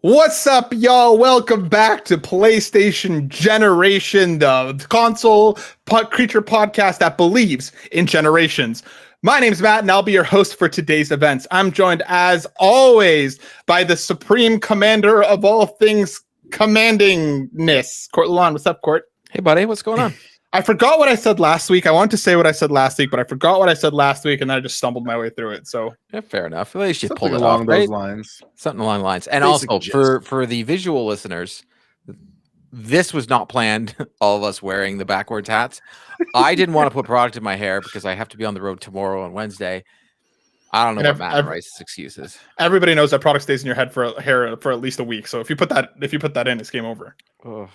What's up, y'all? Welcome back to PlayStation Generation, the console creature podcast that believes in generations. My name's Matt, and I'll be your host for today's events. I'm joined, as always, by the supreme commander of all things commandingness, Court Lalonde. What's up, Court? Hey, buddy. What's going on? I forgot what I said last week. I wanted to say what I said last week, but I forgot what I said last week, and I just stumbled my way through it. So, Yeah, fair enough. At least you Something pulled it along off, those right? lines. Something along the lines. And Basic also gist. for the visual listeners, this was not planned. All of us wearing the backwards hats. I didn't want to put product in my hair because I have to be on the road tomorrow and Wednesday. I don't know what Matt and Rice's excuse is. Everybody knows that product stays in your head for at least a week. So if you put that in, it's game over. Oh,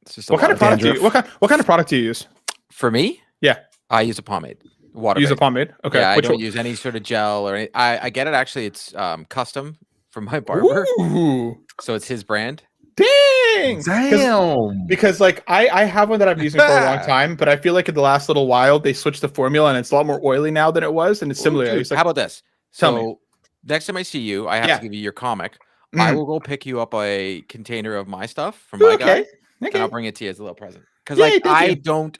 it's just what kind of product do you what kind of product do you use? For me? Yeah. I use a pomade. Water. Use a pomade? Okay. Yeah, I don't use any sort of gel or any, I get it actually. It's custom from my barber. Ooh. So it's his brand. Dang! Damn! Because like I have one that I've been using for a long time, but I feel like in the last little while they switched the formula and it's a lot more oily now than it was, and it's similar. Ooh, dude, how about this? Tell So me. next time I see you, I have to give you your comic. I will go pick you up a container of my stuff from my guy, and I'll bring it to you as a little present. Because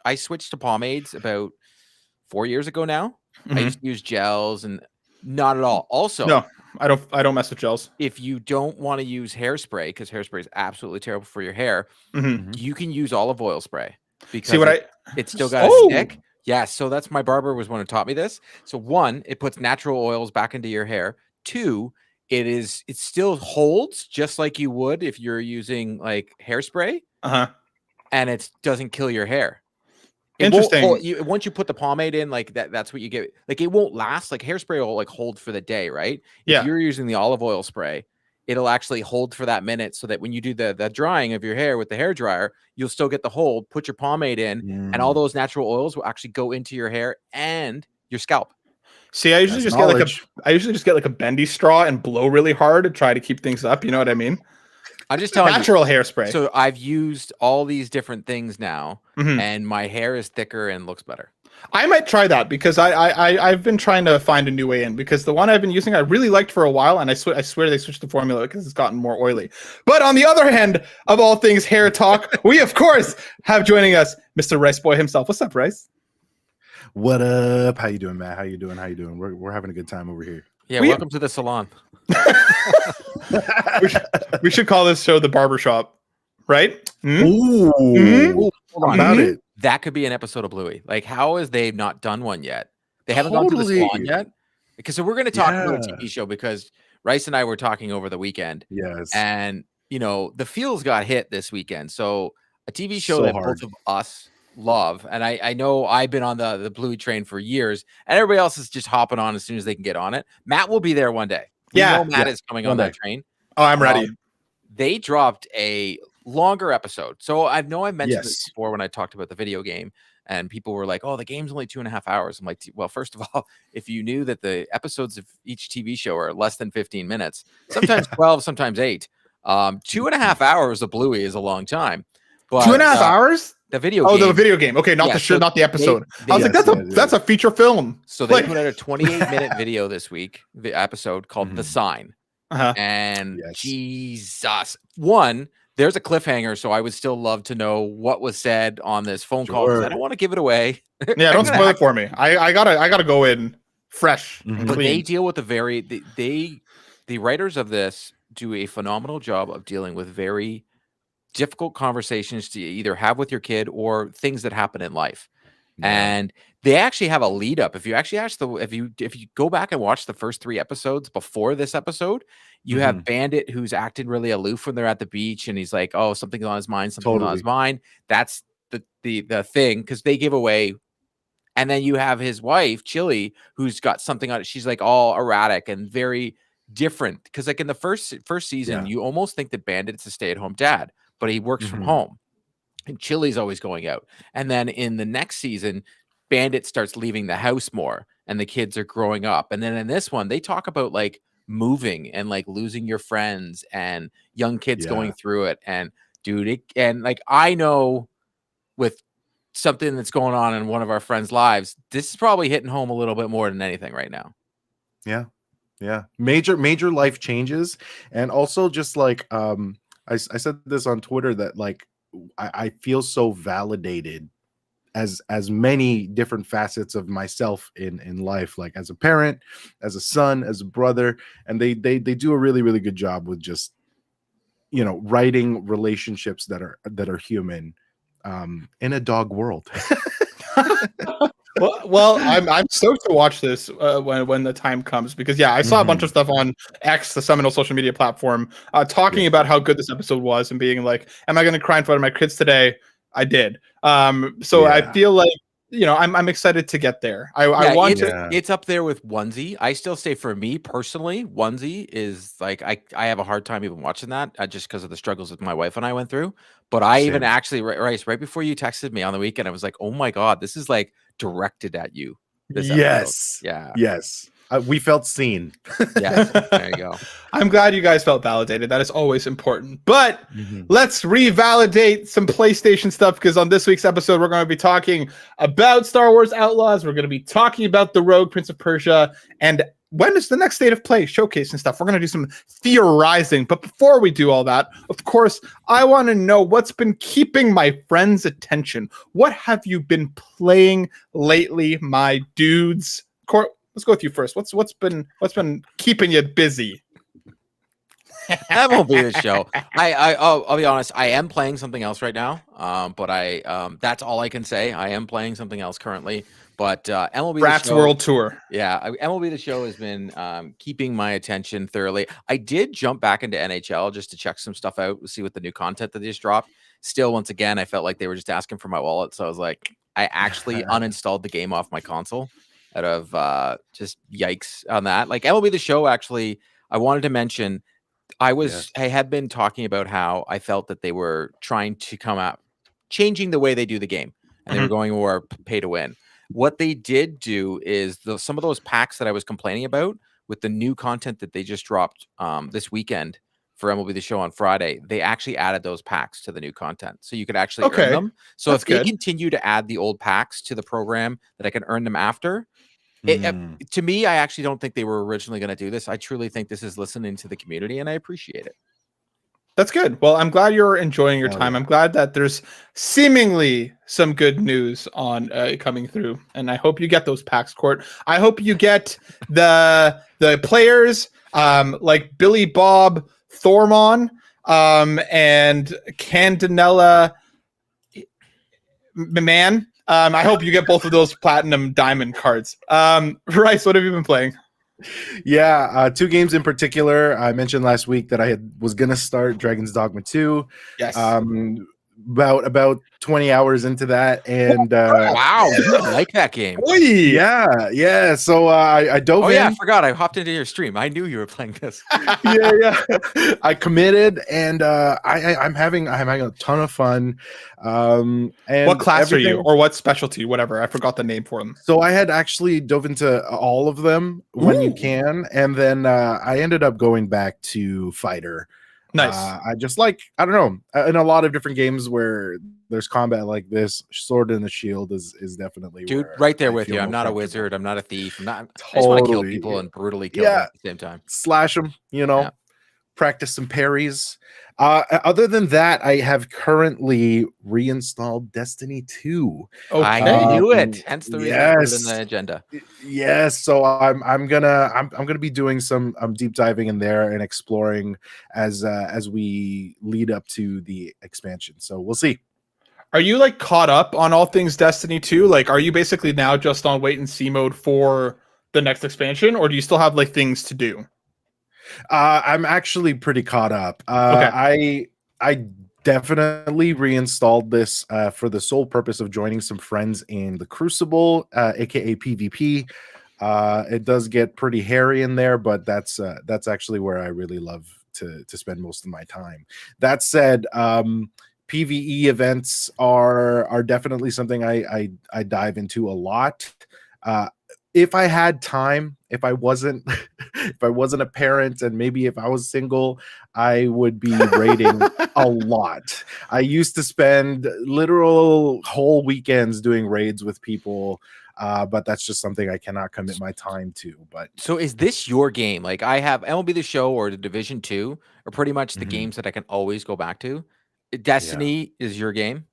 I switched to pomades about 4 years ago now. I used to use gels and not at all. Also, no, I don't mess with gels. If you don't want to use hairspray, because hairspray is absolutely terrible for your hair, you can use olive oil spray because it's still got a stick. Yeah, so that's my barber was one who taught me this. So one, it puts natural oils back into your hair. Two, it still holds just like you would if you're using like hairspray. And it doesn't kill your hair. Interesting. Once you put the pomade in, like that's what you get. Like it won't last. Like hairspray will like hold for the day, right? Yeah. If you're using the olive oil spray, it'll actually hold for that minute, so that when you do the drying of your hair with the hair dryer, you'll still get the hold. Put your pomade in, and all those natural oils will actually go into your hair and your scalp. See, I usually just get like a bendy straw and blow really hard to try to keep things up. You know what I mean? I'm just telling natural hairspray. So I've used all these different things now, and my hair is thicker and looks better. I might try that because I've been trying to find a new way in, because the one I've been using I really liked for a while, and I swear they switched the formula because it's gotten more oily. But on the other hand of all things hair talk, we of course have joining us Mr. Rice Boy himself. What's up, Rice? What up? How you doing, Matt? How you doing? We're having a good time over here. Yeah, welcome to the salon. we should call this show the Barbershop, right? Ooh, hold on. About it. That could be an episode of Bluey. Like, how is they not done one yet? They haven't gone to the salon yet. Because so we're going to talk about a TV show, because Rice and I were talking over the weekend. Yes, and the feels got hit this weekend. So a TV show that both of us love, and I know I've been on the Bluey train for years, and everybody else is just hopping on as soon as they can get on it. Matt will be there one day. Matt is coming on that train. Oh, I'm ready. They dropped a longer episode. So I know I mentioned this before when I talked about the video game, and people were like, oh, the game's only 2.5 hours. I'm like, well, first of all, if you knew that the episodes of each TV show are less than 15 minutes, sometimes 12, sometimes 8, 2.5 hours of Bluey is a long time. But 2.5 hours? The video game. Oh, the video game. Okay, not not the episode. I was like, that's a feature film. So they put out a 28-minute video this week, the episode called The Sign. And Jesus. One, there's a cliffhanger, so I would still love to know what was said on this phone call, because I don't want to give it away. Yeah, don't spoil it for me. I gotta go in fresh. But they deal with the writers of this do a phenomenal job of dealing with very difficult conversations to either have with your kid or things that happen in life. And they actually have a lead up. If you actually if you go back and watch the first 3 episodes before this episode, you have Bandit, who's acting really aloof when they're at the beach, and he's like, oh, something's on his mind, on his mind. That's the thing, because they give away. And then you have his wife, Chili, who's got something on it. She's like all erratic and very different, because like in the first season, you almost think that Bandit's a stay-at-home dad, but he works from home, and Chili's always going out. And then in the next season, Bandit starts leaving the house more, and the kids are growing up. And then in this one, they talk about like moving and like losing your friends and young kids going through it. And dude, like I know with something that's going on in one of our friends' lives, this is probably hitting home a little bit more than anything right now. Yeah. Yeah, major life changes, and also just like I said this on Twitter that like I feel so validated as many different facets of myself in life, like as a parent, as a son, as a brother, and they do a really good job with just writing relationships that are human in a dog world. Well, I'm stoked to watch this when the time comes because yeah, I saw a bunch of stuff on X, the seminal social media platform, talking about how good this episode was and being like, "Am I going to cry in front of my kids today?" I did. So I Yeah. feel like I'm excited to get there. I Yeah, want it's to. it's up there with Onesie. I still say for me personally, Onesie is like I have a hard time even watching that just because of the struggles that my wife and I went through. But I even Same. actually right before you texted me on the weekend, I was like, oh my god, this is like directed at you. This episode, Yes. yeah, Yes. We felt seen. yes, there you go. I'm glad you guys felt validated. That is always important. But Mhm. let's revalidate some PlayStation stuff because on this week's episode, we're going to be talking about Star Wars Outlaws. We're going to be talking about the Rogue Prince of Persia. And when is the next State of Play showcase and stuff? We're going to do some theorizing. But before we do all that, of course, I want to know what's been keeping my friends' attention. What have you been playing lately, my dudes? Court, let's go with you first. What's been keeping you busy? That won't be the show. I'll be honest. I am playing something else right now. But that's all I can say. I am playing something else currently. But MLB Rats the Show, World Tour. yeah, MLB the Show has been keeping my attention thoroughly. I did jump back into NHL just to check some stuff out, see what the new content that they just dropped. Still, once again, I felt like they were just asking for my wallet, so I was like, I actually uninstalled the game off my console out of just yikes on that. Like MLB the Show, actually, I wanted to mention. I had been talking about how I felt that they were trying to come out changing the way they do the game and they were going more pay to win. What they did do is some of those packs that I was complaining about with the new content that they just dropped this weekend for MLB the Show on Friday, they actually added those packs to the new content. So you could actually earn them. So That's if they good. continue to add the old packs to the program that I can earn them after, to me, I actually don't think they were originally going to do this. I truly think this is listening to the community, and I appreciate it. That's good. Well, I'm glad you're enjoying your time. Yeah. I'm glad that there's seemingly some good news on coming through, and I hope you get those packs, Court. I hope you get the players like Billy Bob Thormon and Candanella Man. I hope you get both of those platinum diamond cards. Rice, what have you been playing? Yeah, 2 games in particular. I mentioned last week that I was gonna start Dragon's Dogma 2. Yes. About 20 hours into that, and wow, you like that game? Yeah. So I dove in. Oh yeah, I forgot. I hopped into your stream. I knew you were playing this. yeah. I committed, and I'm having a ton of fun. And what class are you, or what specialty? Whatever, I forgot the name for them. So I had actually dove into all of them when you can, and then I ended up going back to fighter. Nice. I just like, I don't know, in a lot of different games where there's combat like this, Sword in the Shield is definitely dude where right there I with feel you. I'm more not a comfortable. wizard. I'm not a thief. I just want to kill people and brutally kill them at the same time. Slash them, practice some parries. Other than that, I have currently reinstalled Destiny 2. Okay. I knew it. Hence the reason I put it in the agenda. Yes, so I'm gonna be doing some deep diving in there and exploring as we lead up to the expansion. So we'll see. Are you like caught up on all things Destiny 2? Like, are you basically now just on wait and see mode for the next expansion, or do you still have like things to do? I'm actually pretty caught up. I definitely reinstalled this for the sole purpose of joining some friends in the Crucible, aka PvP. It does get pretty hairy in there, but that's actually where I really love to spend most of my time. That said, PvE events are definitely something I dive into a lot. If I had time, if I wasn't a parent, and maybe if I was single, I would be raiding a lot. I used to spend literal whole weekends doing raids with people. but that's just something I cannot commit my time to. But so is this your game? Like I have MLB The Show or the Division 2 are pretty much the games that I can always go back to. Destiny is your game?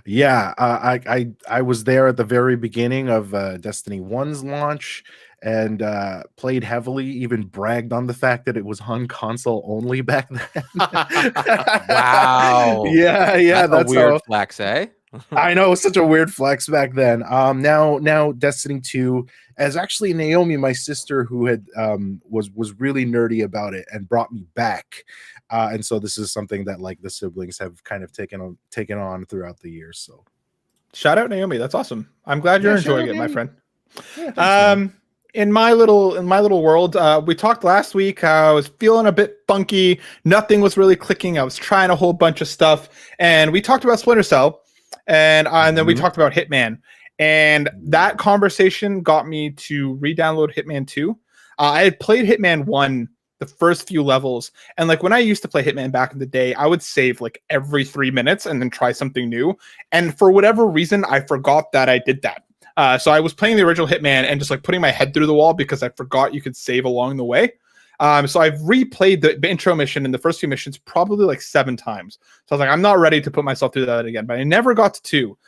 Yeah, I was there at the very beginning of Destiny 1's launch and played heavily, even bragged on the fact that it was on console only back then. Wow. Yeah, That's a weird flex, eh? I know, it was such a weird flex back then. Now Destiny 2, as actually Naomi, my sister, who had was really nerdy about it and brought me back. And so this is something that like the siblings have kind of taken on throughout the years. So shout out Naomi, that's awesome. I'm glad you're enjoying it, my friend. Yeah, thanks, in my little world, we talked last week. I was feeling a bit funky. Nothing was really clicking. I was trying a whole bunch of stuff, and we talked about Splinter Cell, and then we talked about Hitman, and that conversation got me to re-download Hitman 2. I had played Hitman 1 the first few levels, and like when I used to play Hitman back in the day, I would save like every 3 minutes and then try something new, and for whatever reason I forgot that I did that. So I was playing the original Hitman and just like putting my head through the wall because I forgot you could save along the way. So I've replayed the intro mission and the first few missions probably like 7 times. So I was like, I'm not ready to put myself through that again, but I never got to 2.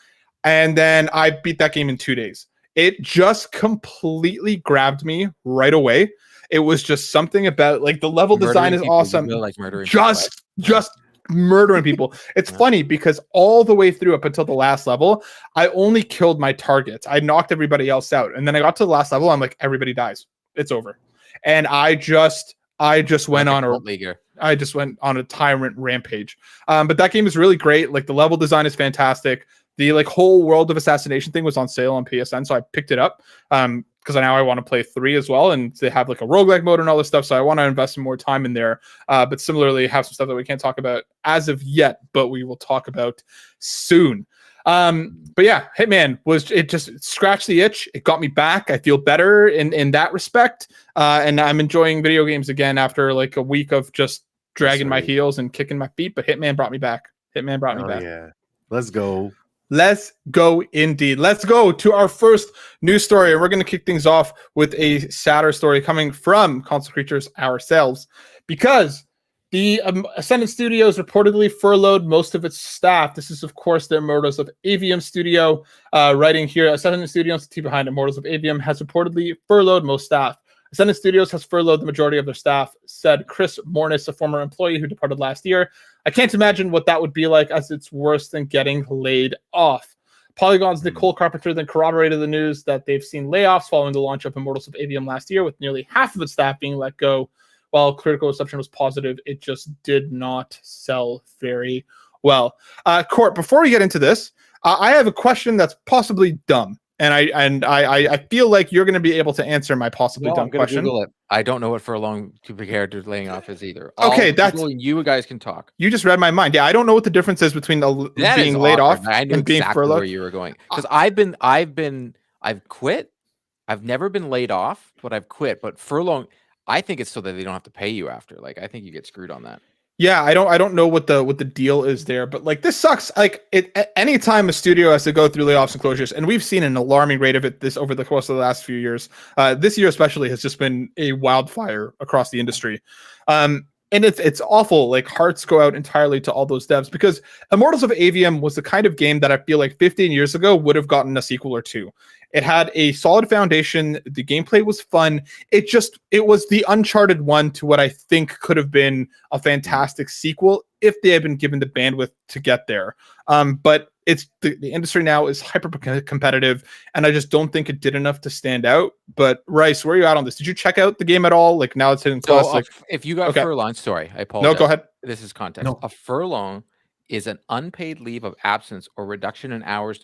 And then I beat that game in 2 days. It just completely grabbed me right away. It was just something about like the level design is awesome. Like murdering just murdering people. It's funny because all the way through up until the last level, I only killed my targets. I knocked everybody else out. And then I got to the last level. I'm like, everybody dies. It's over. And I just went on a tyrant rampage. But that game is really great. Like the level design is fantastic. The like whole World of Assassination thing was on sale on PSN, so I picked it up because now I want to play 3 as well, and they have like a roguelike mode and all this stuff, so I want to invest some more time in there. But similarly, have some stuff that we can't talk about as of yet, but we will talk about soon. But yeah, Hitman it just scratched the itch. It got me back. I feel better in that respect, and I'm enjoying video games again after like a week of just dragging my heels and kicking my feet. But Hitman brought me back. Yeah, let's go. Let's go indeed. Let's go to our first news story. And we're going to kick things off with a sadder story coming from Console Creatures ourselves, because the Ascendant Studios reportedly furloughed most of its staff. This is, of course, the Immortals of Avium studio. Writing here, Ascendant Studios, the team behind Immortals of Avium, has reportedly furloughed most staff. Ascendant Studios has furloughed the majority of their staff, said Chris Mornis, a former employee who departed last year. I can't imagine what that would be like, as it's worse than getting laid off. Polygon's Nicole Carpenter then corroborated the news that they've seen layoffs following the launch of Immortals of Avium last year, with nearly half of its staff being let go. While critical reception was positive, it just did not sell very well. Court, before we get into this, I have a question that's possibly dumb. And I feel like you're going to be able to answer my possibly dumb question. Google it. I don't know what furlong compared to laying off is either. Okay, you guys can talk. You just read my mind. Yeah, I don't know what the difference is between being laid off and being furloughed. Where you were going, because I've quit. I've never been laid off, but I've quit. But furlong, I think it's so that they don't have to pay you after. Like I think you get screwed on that. Yeah, I don't know what the deal is there, but like this sucks. Like anytime a studio has to go through layoffs and closures, and we've seen an alarming rate of it this over the course of the last few years. This year especially has just been a wildfire across the industry. And it's awful. Like hearts go out entirely to all those devs, because Immortals of Avium was the kind of game that I feel like 15 years ago would have gotten a sequel or two. It had a solid foundation. The gameplay was fun. It was the Uncharted 1 to what I think could have been a fantastic sequel if they had been given the bandwidth to get there. But it's the industry now is hyper competitive, and I just don't think it did enough to stand out. But Rice, where are you at on this? Did you check out the game at all? Like now it's hitting plus. Like if you got furlong, sorry, I apologize. No, go ahead. This is context. No. A furlong is an unpaid leave of absence or reduction in hours,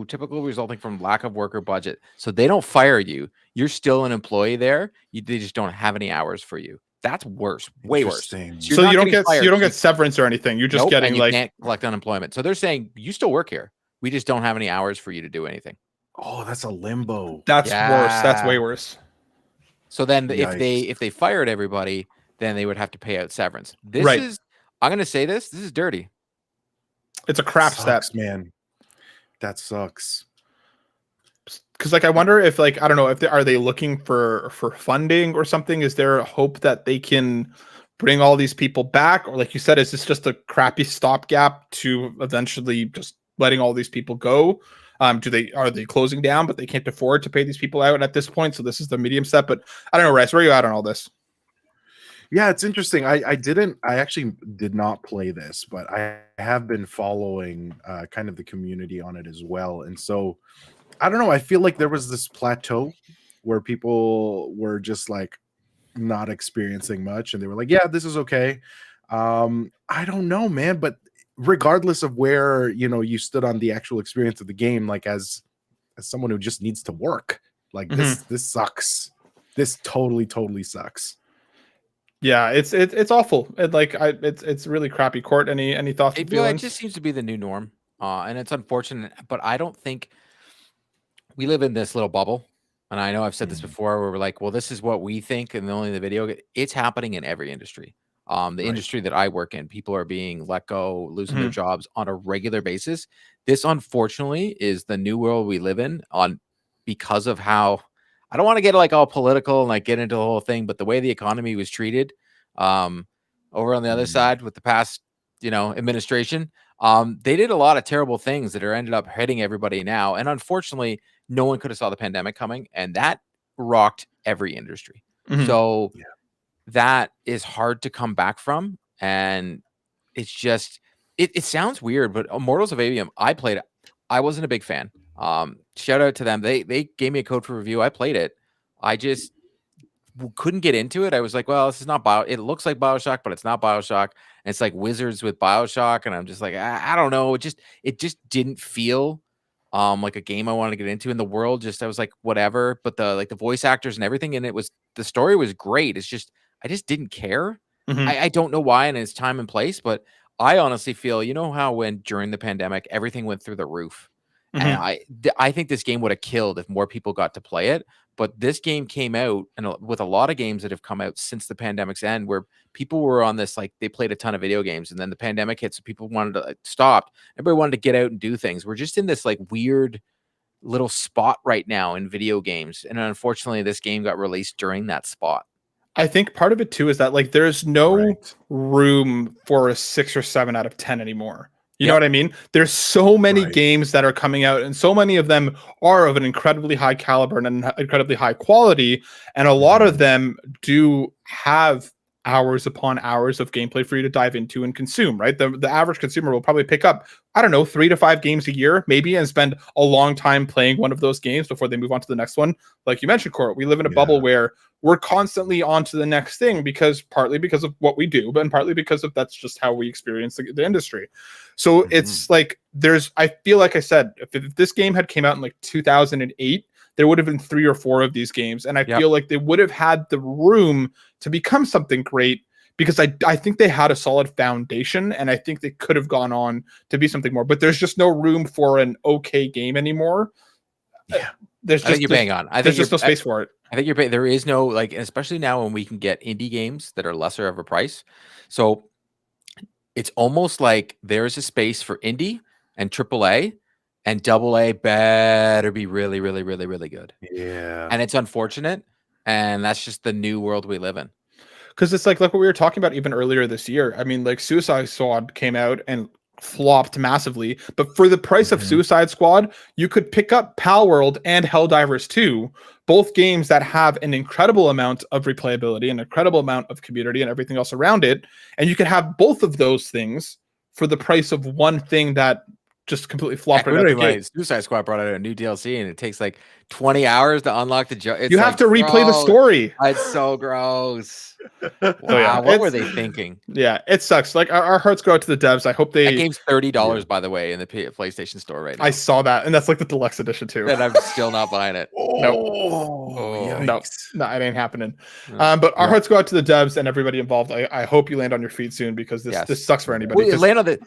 typically resulting from lack of work or budget. So they don't fire you. You're still an employee there. They just don't have any hours for you. That's worse, way worse. So you don't get severance or anything. You're just getting like can't collect unemployment. So they're saying you still work here. We just don't have any hours for you to do anything. Oh, that's a limbo. That's worse. That's way worse. So then if they fired everybody, then they would have to pay out severance. I'm going to say this is dirty. It's a crap step, man. That sucks. because like I wonder if like I don't know if are they looking for funding or something? Is there a hope that they can bring all these people back, or like you said, is this just a crappy stopgap to eventually just letting all these people go? Are they closing down, but they can't afford to pay these people out at this point? So this is the medium step. But I don't know, Rice, where are you at on all this? Yeah, it's interesting. I actually did not play this, but I have been following kind of the community on it as well. And so I don't know. I feel like there was this plateau where people were just like not experiencing much, and they were like, "Yeah, this is okay." I don't know, man. But regardless of where you stood on the actual experience of the game, like as someone who just needs to work, like this sucks. This totally sucks. Yeah, it's awful. It's really crappy. Court, any thoughts? It just seems to be the new norm, and it's unfortunate. But I don't think we live in this little bubble. And I know I've said this before, where we're like, well, this is what we think, and only the video. It's happening in every industry. The industry that I work in, people are being let go, losing their jobs on a regular basis. This, unfortunately, is the new world we live in because of how. I don't want to get like all political and like get into the whole thing, but the way the economy was treated over on the other side with the past, administration, they did a lot of terrible things that are ended up hitting everybody now. And unfortunately, no one could have saw the pandemic coming, and that rocked every industry. So that is hard to come back from. And it's just, it sounds weird, but Immortals of Avium, I played it. I wasn't a big fan. Shout out to them. They gave me a code for review. I played it. I just couldn't get into it. I was like, well, this is not it looks like BioShock, but it's not BioShock. And it's like Wizards with BioShock. And I'm just like, I don't know. It just didn't feel like a game I wanted to get into. In the world, I was like, whatever. But the voice actors and everything, and the story was great. It's just I just didn't care. I don't know why, and it's time and place, but I honestly feel, how when during the pandemic everything went through the roof. And I think this game would have killed if more people got to play it. But this game came out, and with a lot of games that have come out since the pandemic's end, where people were on this, like they played a ton of video games, and then the pandemic hit, so people wanted to stop. Everybody wanted to get out and do things. We're just in this like weird little spot right now in video games, and unfortunately, this game got released during that spot. I think part of it too is that like there's no room for a 6 or 7 out of 10 anymore. You know what I mean? There's so many games that are coming out, and so many of them are of an incredibly high caliber and an incredibly high quality. And a lot of them do have hours upon hours of gameplay for you to dive into and consume, right? The average consumer will probably pick up, 3 to 5 games a year, maybe, and spend a long time playing one of those games before they move on to the next one. Like you mentioned, Court, we live in a bubble where we're constantly on to the next thing, partly because of what we do, but partly because of that's just how we experience the industry. So it's like I feel like I said, if this game had came out in like 2008, there would have been 3 or 4 of these games. And I feel like they would have had the room to become something great, because I think they had a solid foundation, and I think they could have gone on to be something more. But there's just no room for an okay game anymore. Yeah. I think you're bang on. There's just no space for it. I think there is no, like, especially now when we can get indie games that are lesser of a price. So it's almost like there's a space for indie and AAA, and AA better be really, really, really, really good. Yeah. And it's unfortunate. And that's just the new world we live in. Because it's like what we were talking about even earlier this year. I mean, like Suicide Squad came out and flopped massively, but for the price of Suicide Squad, you could pick up Palworld and Helldivers 2, both games that have an incredible amount of replayability, an incredible amount of community and everything else around it. And you could have both of those things for the price of one thing that just completely flopped. Suicide Squad brought out a new DLC, and it takes like 20 hours to unlock the you have to replay the story. It's so gross. Wow, what were they thinking? Yeah, it sucks. Like our hearts go out to the devs. I hope that game's $30, by the way, in the PlayStation Store right now. I saw that, and that's like the deluxe edition too. And I'm still not buying it. No, it ain't happening. But our hearts go out to the devs and everybody involved. I hope you land on your feet soon, because this sucks for anybody.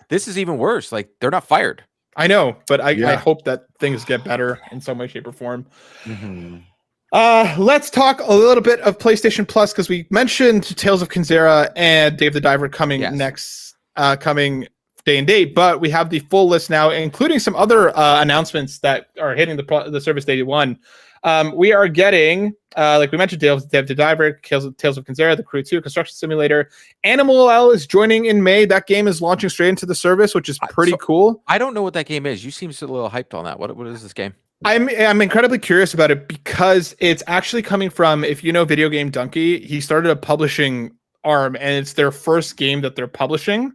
This is even worse. Like, they're not fired. I know, but I hope that things get better in some way, shape, or form. Let's talk a little bit of PlayStation Plus, because we mentioned Tales of Kenzera and Dave the Diver coming next, coming day and date, but we have the full list now, including some other announcements that are hitting the service day one. We are getting, like we mentioned, Dave the Diver, Tales of Kinzera, The Crew 2, Construction Simulator. Animal L is joining in May. That game is launching straight into the service, which is pretty cool. I don't know what that game is. You seem a little hyped on that. What is this game? I'm incredibly curious about it because it's actually coming from, if you know Video Game Donkey, he started a publishing arm, and it's their first game that they're publishing.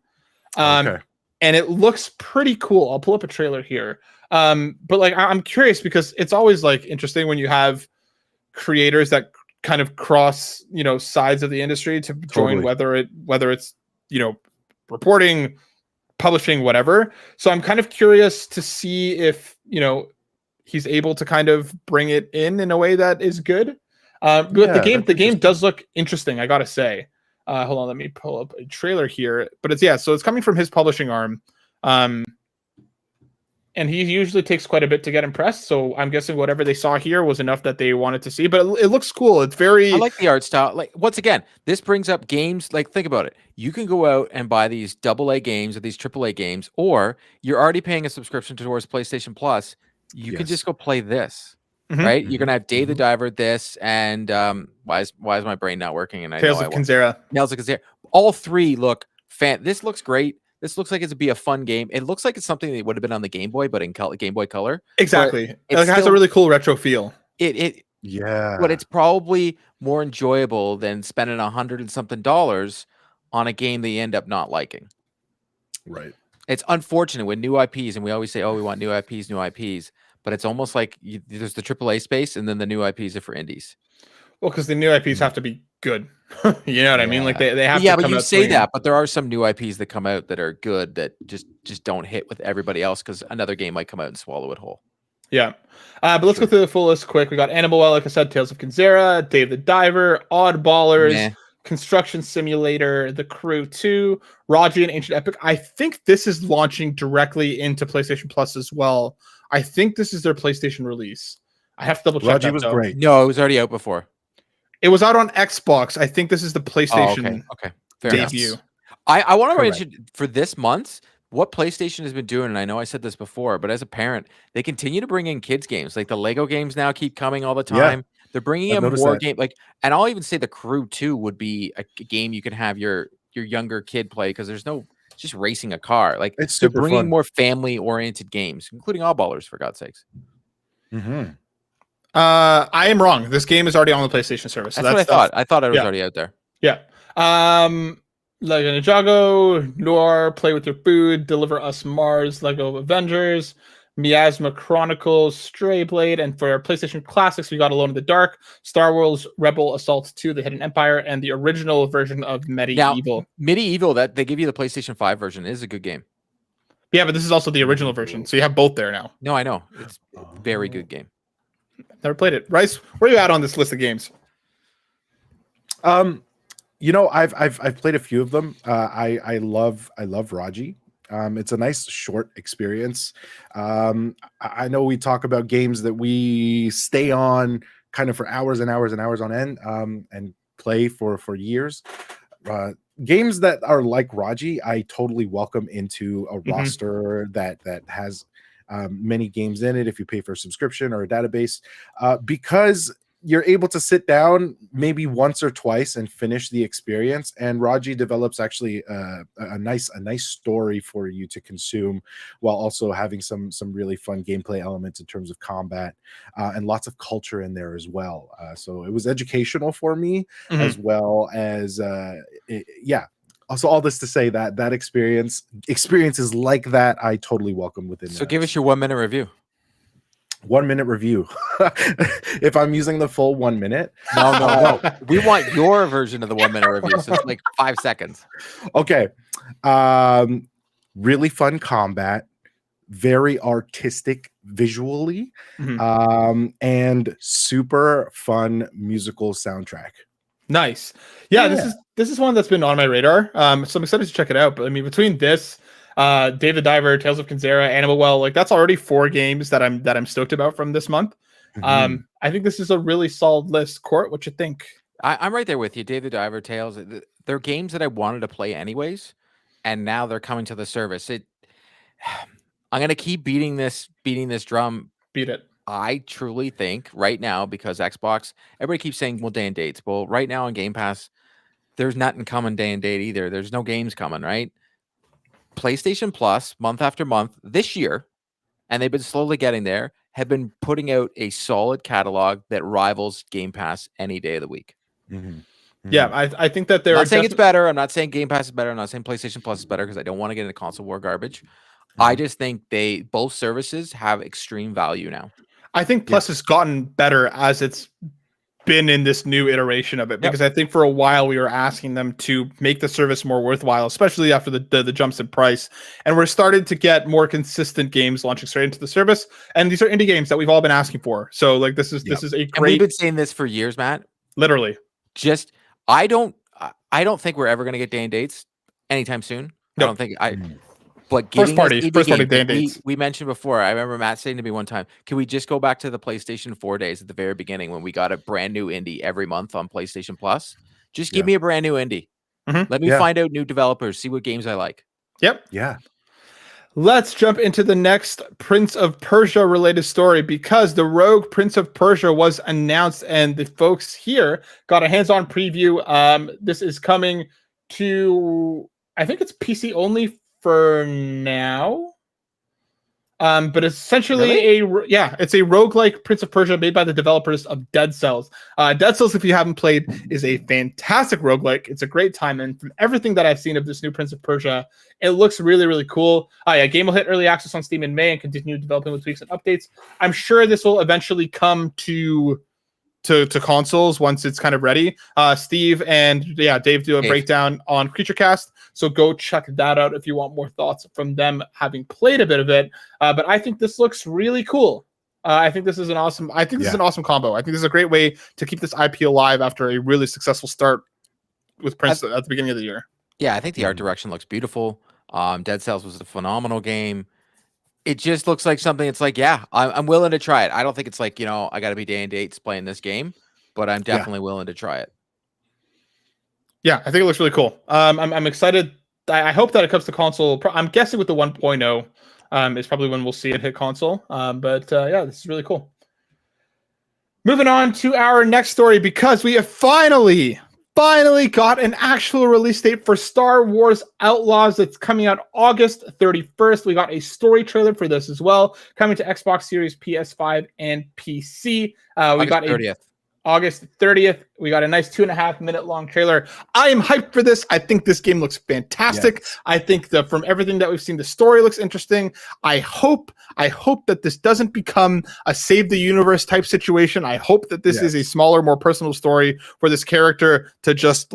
Okay. And it looks pretty cool. I'll pull up a trailer here. But like, I'm curious because it's always like interesting when you have creators that kind of cross, sides of the industry to join, whether it's, reporting, publishing, whatever. So I'm kind of curious to see if, he's able to kind of bring it in a way that is good. But the game does look interesting, I gotta say. Hold on, let me pull up a trailer here. But so it's coming from his publishing arm. And he usually takes quite a bit to get impressed. So I'm guessing whatever they saw here was enough that they wanted to see. But it looks cool. It's very... I like the art style. Like, once again, this brings up games. Like, think about it. You can go out and buy these AA games or these AAA games, or you're already paying a subscription towards PlayStation Plus. You can just go play this. Right? You're gonna have Dave the Diver, this, and why is my brain not working? And Tales of Kinzera. All three look this looks great. This looks like it'd be a fun game. It looks like it's something that would have been on the Game Boy, but in Game Boy Color. Exactly. It has a really cool retro feel. But it's probably more enjoyable than spending $100 and something on a game that you end up not liking. Right. It's unfortunate with new IPs, and we always say, "Oh, we want new IPs." But it's almost like there's the AAA space, and then the new IPs are for indies. Well, because the new IPs have to be good. You know what I mean? Like they have to. Yeah, but you say that, but there are some new IPs that come out that are good that just don't hit with everybody else because another game might come out and swallow it whole. Yeah. But let's go through the full list quick. We got Animal Well, like I said, Tales of Kinzera, Dave the Diver, Oddballers, Construction Simulator, The Crew 2, Raji and Ancient Epic. I think this is launching directly into PlayStation Plus as well. I think this is their PlayStation release. I have to double check. Raji was great. No, it was already out before. It was out on Xbox. I think this is the PlayStation Fair debut. Enough. I want to mention for this month what PlayStation has been doing, and I know I said this before, but as a parent, they continue to bring in kids games. Like the Lego games now keep coming all the time. Yeah, they're bringing in more games. And I'll even say the Crew 2 would be a game you can have your younger kid play because there's no just racing a car. Like it's they're super bringing fun. More family-oriented games, including Outlaws, for God's sakes. I am wrong. This game is already on the PlayStation service. So that's what I thought. I thought it was already out there. Yeah. Lego Ninjago, Noir, Play with Your Food, Deliver Us Mars, Lego Avengers, Miasma Chronicles, Stray Blade, and for our PlayStation Classics, we got Alone in the Dark, Star Wars Rebel Assault 2, The Hidden Empire, and the original version of Medieval. Now, Medieval, that they give you the PlayStation 5 version, is a good game. Yeah, but this is also the original version, so you have both there now. No, I know. It's a very good game. Never played it. Rice, where are you at on this list of games? I've played a few of them. I love Raji. It's a nice short experience. I know we talk about games that we stay on kind of for hours and hours and hours on end, and play for years. Games that are like Raji, I totally welcome into a roster that has many games in it if you pay for a subscription or a database, because you're able to sit down maybe once or twice and finish the experience. And Raji develops actually a nice story for you to consume while also having some really fun gameplay elements in terms of combat, and lots of culture in there as well. So it was educational for me, as well as also all this to say that experiences like that I totally welcome within. So give us your 1 minute review. 1 minute review. If I'm using the full 1 minute. No. We want your version of the 1 minute review. So it's like 5 seconds. Okay. Really fun combat, very artistic visually, and super fun musical soundtrack. Nice. Yeah. This is one that's been on my radar. So I'm excited to check it out. But I mean, between this, Dave the Diver, Tales of Kinzera, Animal Well, like that's already 4 games that I'm stoked about from this month. I think this is a really solid list. Court, what you think? I'm right there with you. Dave the Diver, Tales, they're games that I wanted to play anyways, and now they're coming to the service. I'm gonna keep beating this drum. Beat it. I truly think right now, because Xbox, everybody keeps saying, well, day and dates. Well, right now on Game Pass, there's nothing coming day and date either. There's no games coming, right? PlayStation Plus, month after month this year, and they've been slowly getting there, have been putting out a solid catalog that rivals Game Pass any day of the week. Yeah, I think that I'm they're not saying it's better. I'm not saying Game Pass is better. I'm not saying PlayStation Plus is better because I don't want to get into console war garbage. I just think both services have extreme value now. I think Plus has gotten better as it's been in this new iteration of it, because I think for a while we were asking them to make the service more worthwhile, especially after the jumps in price, and we're starting to get more consistent games launching straight into the service, and these are indie games that we've all been asking for. So like this is a great. And we've been saying this for years, Matt. Literally, just I don't think we're ever going to get day and dates anytime soon. No. I don't think But first party day and dates. We mentioned before, I remember Matt saying to me one time, can we just go back to the PlayStation 4 days at the very beginning when we got a brand new indie every month on PlayStation Plus? Just give me a brand new indie. Let me find out new developers, see what games I like. Yep. Yeah. Let's jump into the next Prince of Persia related story, because the Rogue Prince of Persia was announced and the folks here got a hands-on preview. This is coming to, I think it's PC only for now, but essentially it's a roguelike Prince of Persia made by the developers of Dead Cells. Dead Cells, if you haven't played, is a fantastic roguelike. It's a great time, and from everything that I've seen of this new Prince of Persia, it looks really, really cool. Game will hit early access on Steam in May and continue developing with tweaks and updates. I'm sure this will eventually come to consoles once it's kind of ready. Steve and Dave do a breakdown on CreatureCast, so go check that out if you want more thoughts from them having played a bit of it. But I think this looks really cool. I think this is an awesome combo. I think this is a great way to keep this IP alive after a really successful start with Prince at the beginning of the year. Yeah, I think the art direction looks beautiful. Dead Cells was a phenomenal game. It just looks like something. It's like, I'm willing to try it. I don't think it's like, I got to be day and dates playing this game, but I'm definitely willing to try it. Yeah, I think it looks really cool. I'm excited. I hope that it comes to console. I'm guessing with the 1.0 is probably when we'll see it hit console. But this is really cool. Moving on to our next story, because we have finally got an actual release date for Star Wars Outlaws that's coming out August 31st. We got a story trailer for this as well, coming to Xbox Series, PS5, and PC. We got 30th. August 30th. We got a nice 2.5 minute long trailer. I am hyped for this. I think this game looks fantastic. Yes. I think that from everything that we've seen, the story looks interesting. I hope that this doesn't become a save the universe type situation. I hope that this is a smaller, more personal story for this character to just,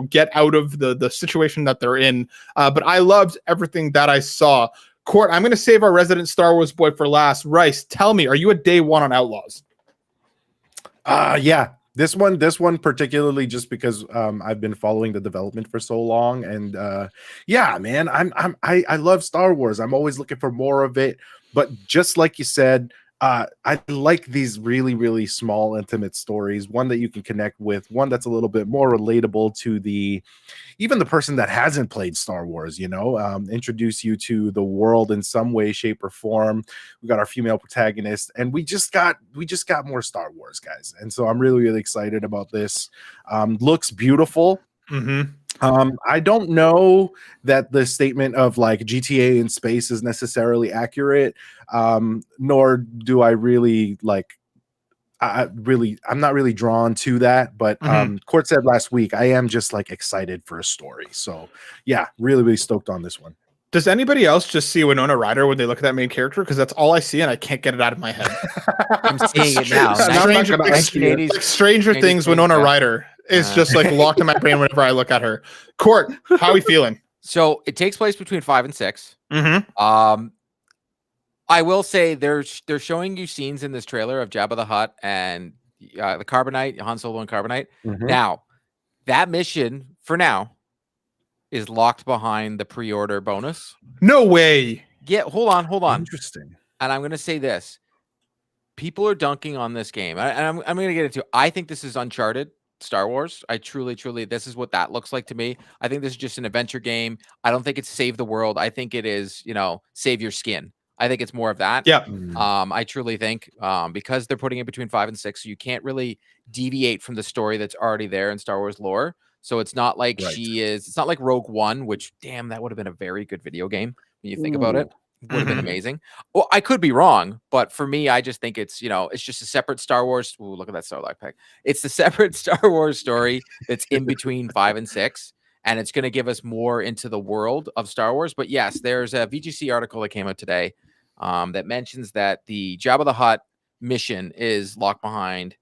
get out of the situation that they're in. But I loved everything that I saw. Court, I'm going to save our resident Star Wars boy for last. Rice, tell me, are you a day one on Outlaws? This one particularly just because I've been following the development for so long, and man, I love Star Wars. I'm always looking for more of it, but just like you said, I like these really, really small, intimate stories. One that you can connect with, one that's a little bit more relatable to even the person that hasn't played Star Wars, introduce you to the world in some way, shape, or form. We got our female protagonist, and we just got more Star Wars, guys. And so I'm really, really excited about this. Looks beautiful. I don't know that the statement of like GTA in space is necessarily accurate, nor do I really I'm not really drawn to that, but Court said last week, I am just like excited for a story. So really, really stoked on this one. Does anybody else just see Winona Ryder when they look at that main character? Because that's all I see, and I can't get it out of my head. I'm seeing it now. Stranger Things, Winona Ryder is just like locked in my brain whenever I look at her. Court, how are we feeling? So it takes place between 5 and 6. I will say they're showing you scenes in this trailer of Jabba the Hutt and the Carbonite, Han Solo and Carbonite. Now, that mission for now is locked behind the pre-order bonus. No way. Yeah, hold on. Interesting. And I'm going to say this. People are dunking on this game. And I'm going to get into I think this is Uncharted Star Wars. I truly, this is what that looks like to me. I think this is just an adventure game. I don't think it's save the world. I think it is, save your skin. I think it's more of that. Yeah. I truly think because they're putting it between 5 and 6, so you can't really deviate from the story that's already there in Star Wars lore. So it's not like it's not like Rogue One, which damn, that would have been a very good video game when you think about it. Would have been amazing. Well, I could be wrong, but for me, I just think it's, it's just a separate Star Wars. Ooh, look at that Starlight pack. It's the separate Star Wars story that's in between 5 and 6. And it's going to give us more into the world of Star Wars. But yes, there's a VGC article that came out today that mentions that the Jabba the Hutt mission is locked behind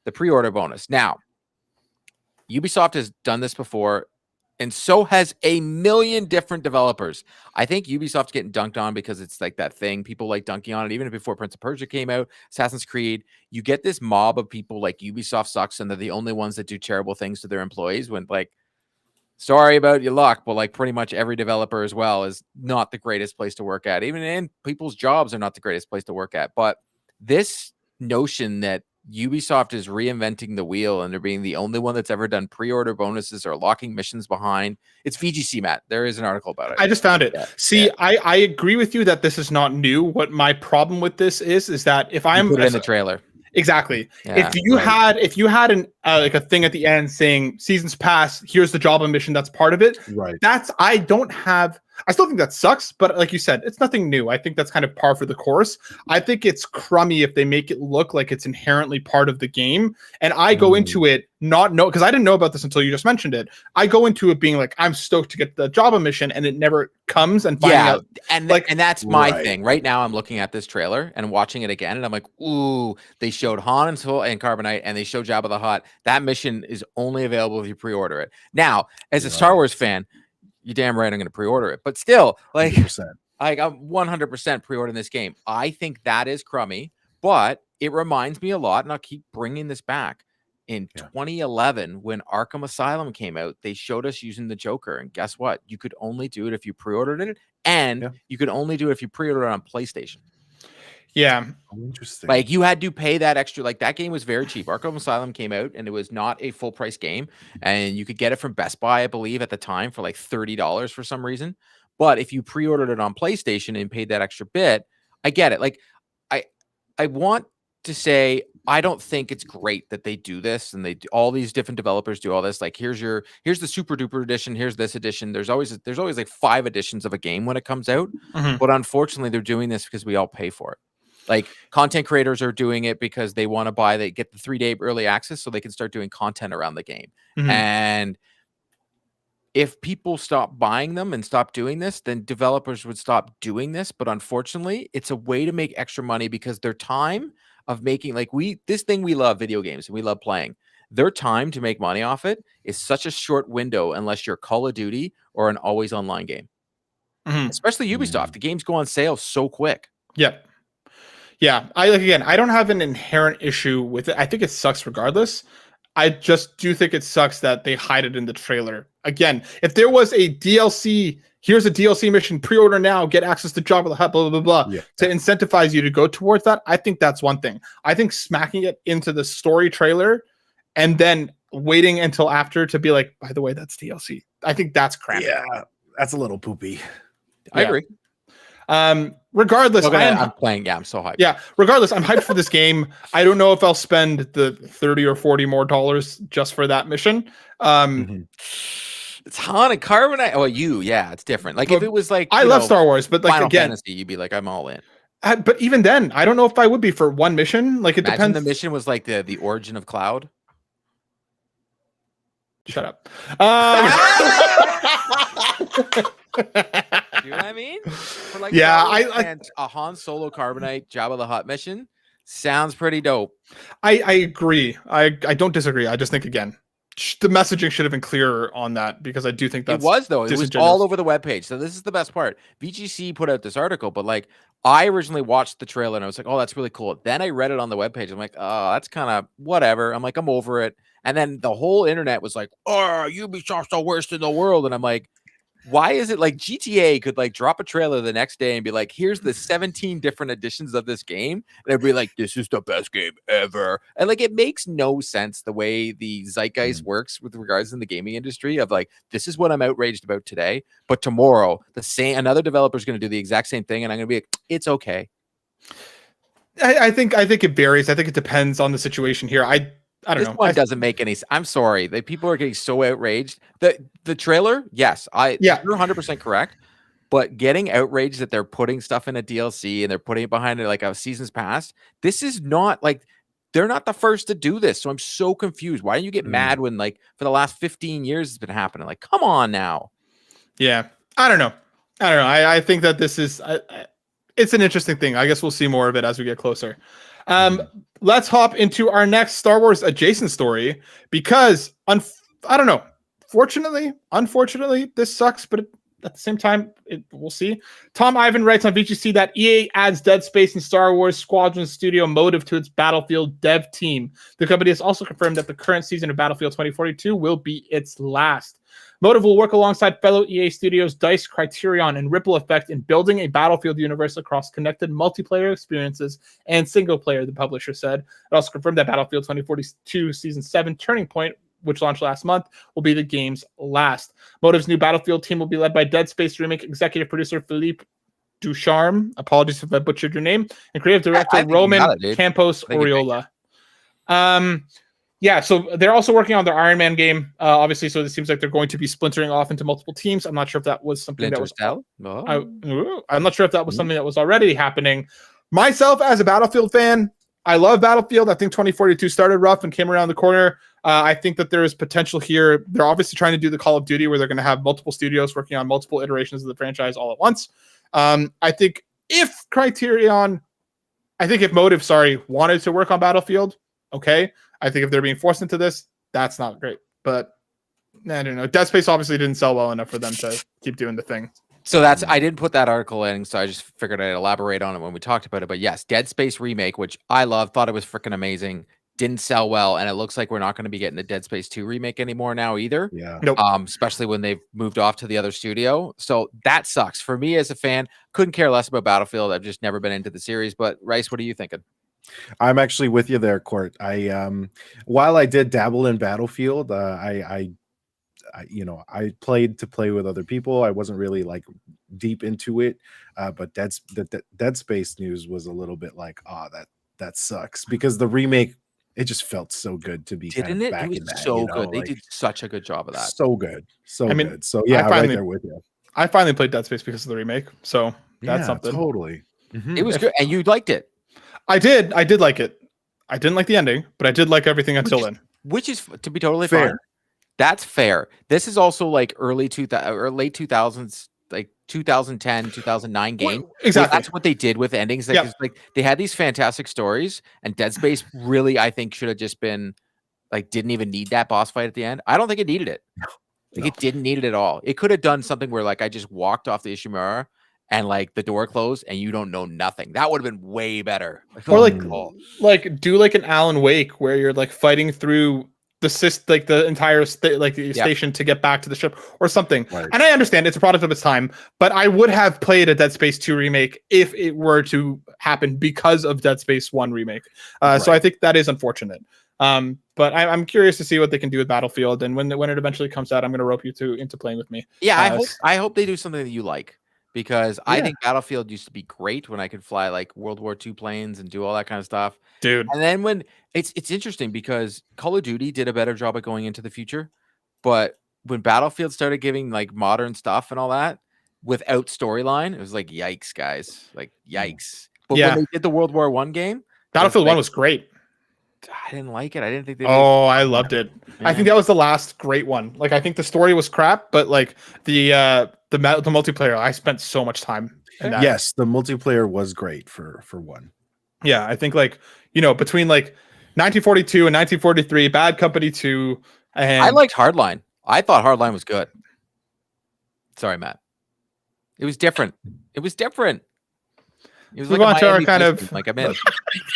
the pre-order bonus. Now, Ubisoft has done this before, and so has a million different developers. I think Ubisoft's getting dunked on because it's like that thing. People like dunking on it. Even before Prince of Persia came out, Assassin's Creed, you get this mob of people like Ubisoft sucks, and they're the only ones that do terrible things to their employees when, like, sorry about your luck, but like pretty much every developer as well is not the greatest place to work at. Even in people's jobs are not the greatest place to work at. But this notion that Ubisoft is reinventing the wheel and they're being the only one that's ever done pre-order bonuses or locking missions behind. It's VGC, Matt. There is an article about it. I just found it. Yeah. See, yeah. I agree with you that this is not new. What my problem with this is that if I'm put it in the trailer. Exactly. Yeah, if you had an like a thing at the end saying seasons pass, here's the Jabba mission that's part of it. Right. I still think that sucks, but like you said, it's nothing new. I think that's kind of par for the course. I think it's crummy if they make it look like it's inherently part of the game. And I go into it because I didn't know about this until you just mentioned it. I go into it being like, I'm stoked to get the Jabba mission, and it never comes. And finding out, and that's my thing. Right now, I'm looking at this trailer and watching it again, and I'm like, ooh, they showed Han and Carbonite, and they showed Jabba the Hutt. That mission is only available if you pre-order it. Now, as a Star Wars fan, you're damn right I'm going to pre-order it. But still, like, 100%. I'm 100% pre-ordering this game. I think that is crummy, but it reminds me a lot, and I'll keep bringing this back. In 2011, when Arkham Asylum came out, they showed us using the Joker, and guess what? You could only do it if you pre-ordered it, and you could only do it if you pre-ordered it on PlayStation. Yeah. Oh, interesting. Like, you had to pay that extra. Like, that game was very cheap. Arkham Asylum came out, and it was not a full price game, and you could get it from Best Buy, I believe, at the time for like $30 for some reason. But if you pre-ordered it on PlayStation and paid that extra bit, I get it. Like, I want to say I don't think it's great that they do this, and all these different developers do all this. Like, here's the super duper edition, here's this edition. There's always like 5 editions of a game when it comes out. But unfortunately, they're doing this because we all pay for it. Like, content creators are doing it because they want to they get the 3-day early access so they can start doing content around the game. And if people stop buying them and stop doing this, then developers would stop doing this. But unfortunately, it's a way to make extra money because their time of making, like, we love video games and we love playing. Their time to make money off it is such a short window unless you're Call of Duty or an always online game. Especially Ubisoft. The games go on sale so quick. Yep. Yeah, I don't have an inherent issue with it. I think it sucks regardless. I just do think it sucks that they hide it in the trailer. Again, if there was a DLC, here's a DLC mission, pre-order now, get access to Jabba the Hutt, blah, blah, blah, to incentivize you to go towards that, I think that's one thing. I think smacking it into the story trailer and then waiting until after to be like, by the way, that's DLC. I think that's crap. Yeah, that's a little poopy. I agree. Regardless, I'm playing. Yeah, I'm so hyped. Yeah, regardless, I'm hyped for this game. I don't know if I'll spend the $30 or $40 more just for that mission. It's Han and Carbonite. Oh, it's different. Like, if it was like, I love Star Wars, but like, Final again, Fantasy, you'd be like, I'm all in. But even then, I don't know if I would be for one mission. Like, it depends. The mission was like the origin of Cloud. Shut up. Do you know what I mean? For like, a Han Solo Carbonite Jabba the Hutt mission sounds pretty dope. I agree. I don't disagree. I just think, again, the messaging should have been clearer on that, because I do think that's it was all over the webpage. So this is the best part. VGC put out this article, but like, I originally watched the trailer and I was like, oh, that's really cool. Then I read it on the webpage. I'm like, oh, that's kind of whatever. I'm like, I'm over it. And then the whole internet was like, oh, Ubisoft's the worst in the world. And I'm like, why is it like GTA could like drop a trailer the next day and be like, here's the 17 different editions of this game, and it'd be like, this is the best game ever. And like, it makes no sense the way the zeitgeist works with regards in the gaming industry of like, this is what I'm outraged about today, but tomorrow another developer is going to do the exact same thing, and I'm going to be like, it's okay. I think it varies. I think it depends on the situation here. I don't know. This one doesn't make any sense. I'm sorry. People are getting so outraged. The trailer, yes, you're 100% correct. But getting outraged that they're putting stuff in a DLC and they're putting it behind it like a season's past, this is not like they're not the first to do this. So I'm so confused. Why do you get mad when like for the last 15 years it's been happening? Like, come on now. Yeah, I don't know. I think that this is it's an interesting thing. I guess we'll see more of it as we get closer. Let's hop into our next Star Wars adjacent story because I don't know. Unfortunately, this sucks, but at the same time, we'll see. Tom Ivan writes on VGC that EA adds Dead Space and Star Wars Squadron Studio motive to its Battlefield dev team. The company has also confirmed that the current season of Battlefield 2042 will be its last. Motive will work alongside fellow EA studios DICE, Criterion, and Ripple Effect in building a Battlefield universe across connected multiplayer experiences and single player, the publisher said. It also confirmed that Battlefield 2042 Season 7 Turning Point, which launched last month, will be the game's last. Motive's new Battlefield team will be led by Dead Space remake executive producer Philippe Ducharme, apologies if I butchered your name, and creative director Roman Campos Oriola. Yeah, so they're also working on their Iron Man game, obviously. So it seems like they're going to be splintering off into multiple teams. I'm not sure if that was something that was. I'm not sure if that was something that was already happening. Myself, as a Battlefield fan, I love Battlefield. I think 2042 started rough and came around the corner. I think that there is potential here. They're obviously trying to do the Call of Duty where they're going to have multiple studios working on multiple iterations of the franchise all at once. I think if Motive, wanted to work on Battlefield, okay. I think if they're being forced into this, that's not great. But I don't know. Dead Space obviously didn't sell well enough for them to keep doing the thing. So I didn't put that article in, so I just figured I'd elaborate on it when we talked about it. But yes, Dead Space remake, which I love, thought it was freaking amazing, didn't sell well, and it looks like we're not going to be getting a Dead Space 2 remake anymore now either. Yeah. Nope. Especially when they've moved off to the other studio. So that sucks. For me as a fan, couldn't care less about Battlefield. I've just never been into the series. But Rice, what are you thinking? I'm actually with you there, Court. While I did dabble in Battlefield, I played to play with other people. I wasn't really like deep into it, but the Dead Space news was a little bit like, that sucks, because the remake, it just felt so good to be Didn't it? It was so good. They did such a good job of that. So good. Good. So yeah, right there with you. I finally played Dead Space because of the remake. So that's something. Totally. It was good, and you liked it. I did like it. I didn't like the ending, but I did like everything until then. Which is, to be totally fair. That's fair. This is also like early 2000 or late 2000s, like 2010, 2009 game. Exactly. That's what they did with endings. Like they had these fantastic stories, and Dead Space really, I think, should have just been like, didn't even need that boss fight at the end. I don't think it needed it. It didn't need it at all. It could have done something where like I just walked off the Ishimura and like the door closed and you don't know nothing. That would have been way better. Or like do like an Alan Wake where you're like fighting through the entire station to get back to the ship or something. Right. And I understand it's a product of its time, but I would have played a Dead Space 2 remake if it were to happen because of Dead Space 1 remake. So I think that is unfortunate. But I'm curious to see what they can do with Battlefield, and when it eventually comes out, I'm going to rope you into playing with me. Yeah, I hope they do something that you like. Because I think Battlefield used to be great when I could fly like World War II planes and do all that kind of stuff. Dude. And then when it's interesting because Call of Duty did a better job at going into the future. But when Battlefield started giving like modern stuff and all that without storyline, it was like, yikes, guys. Like, yikes. But when they did the World War I game, Battlefield 1 was great. I didn't like it. I didn't think they I loved it. Yeah. I think that was the last great one. Like, I think the story was crap, but like the multiplayer, I spent so much time in that. Yes, the multiplayer was great for one. Yeah, I think like, between like 1942 and 1943, Bad Company 2, and I liked Hardline. I thought Hardline was good. Sorry, Matt. It was different. It was move on to our kind of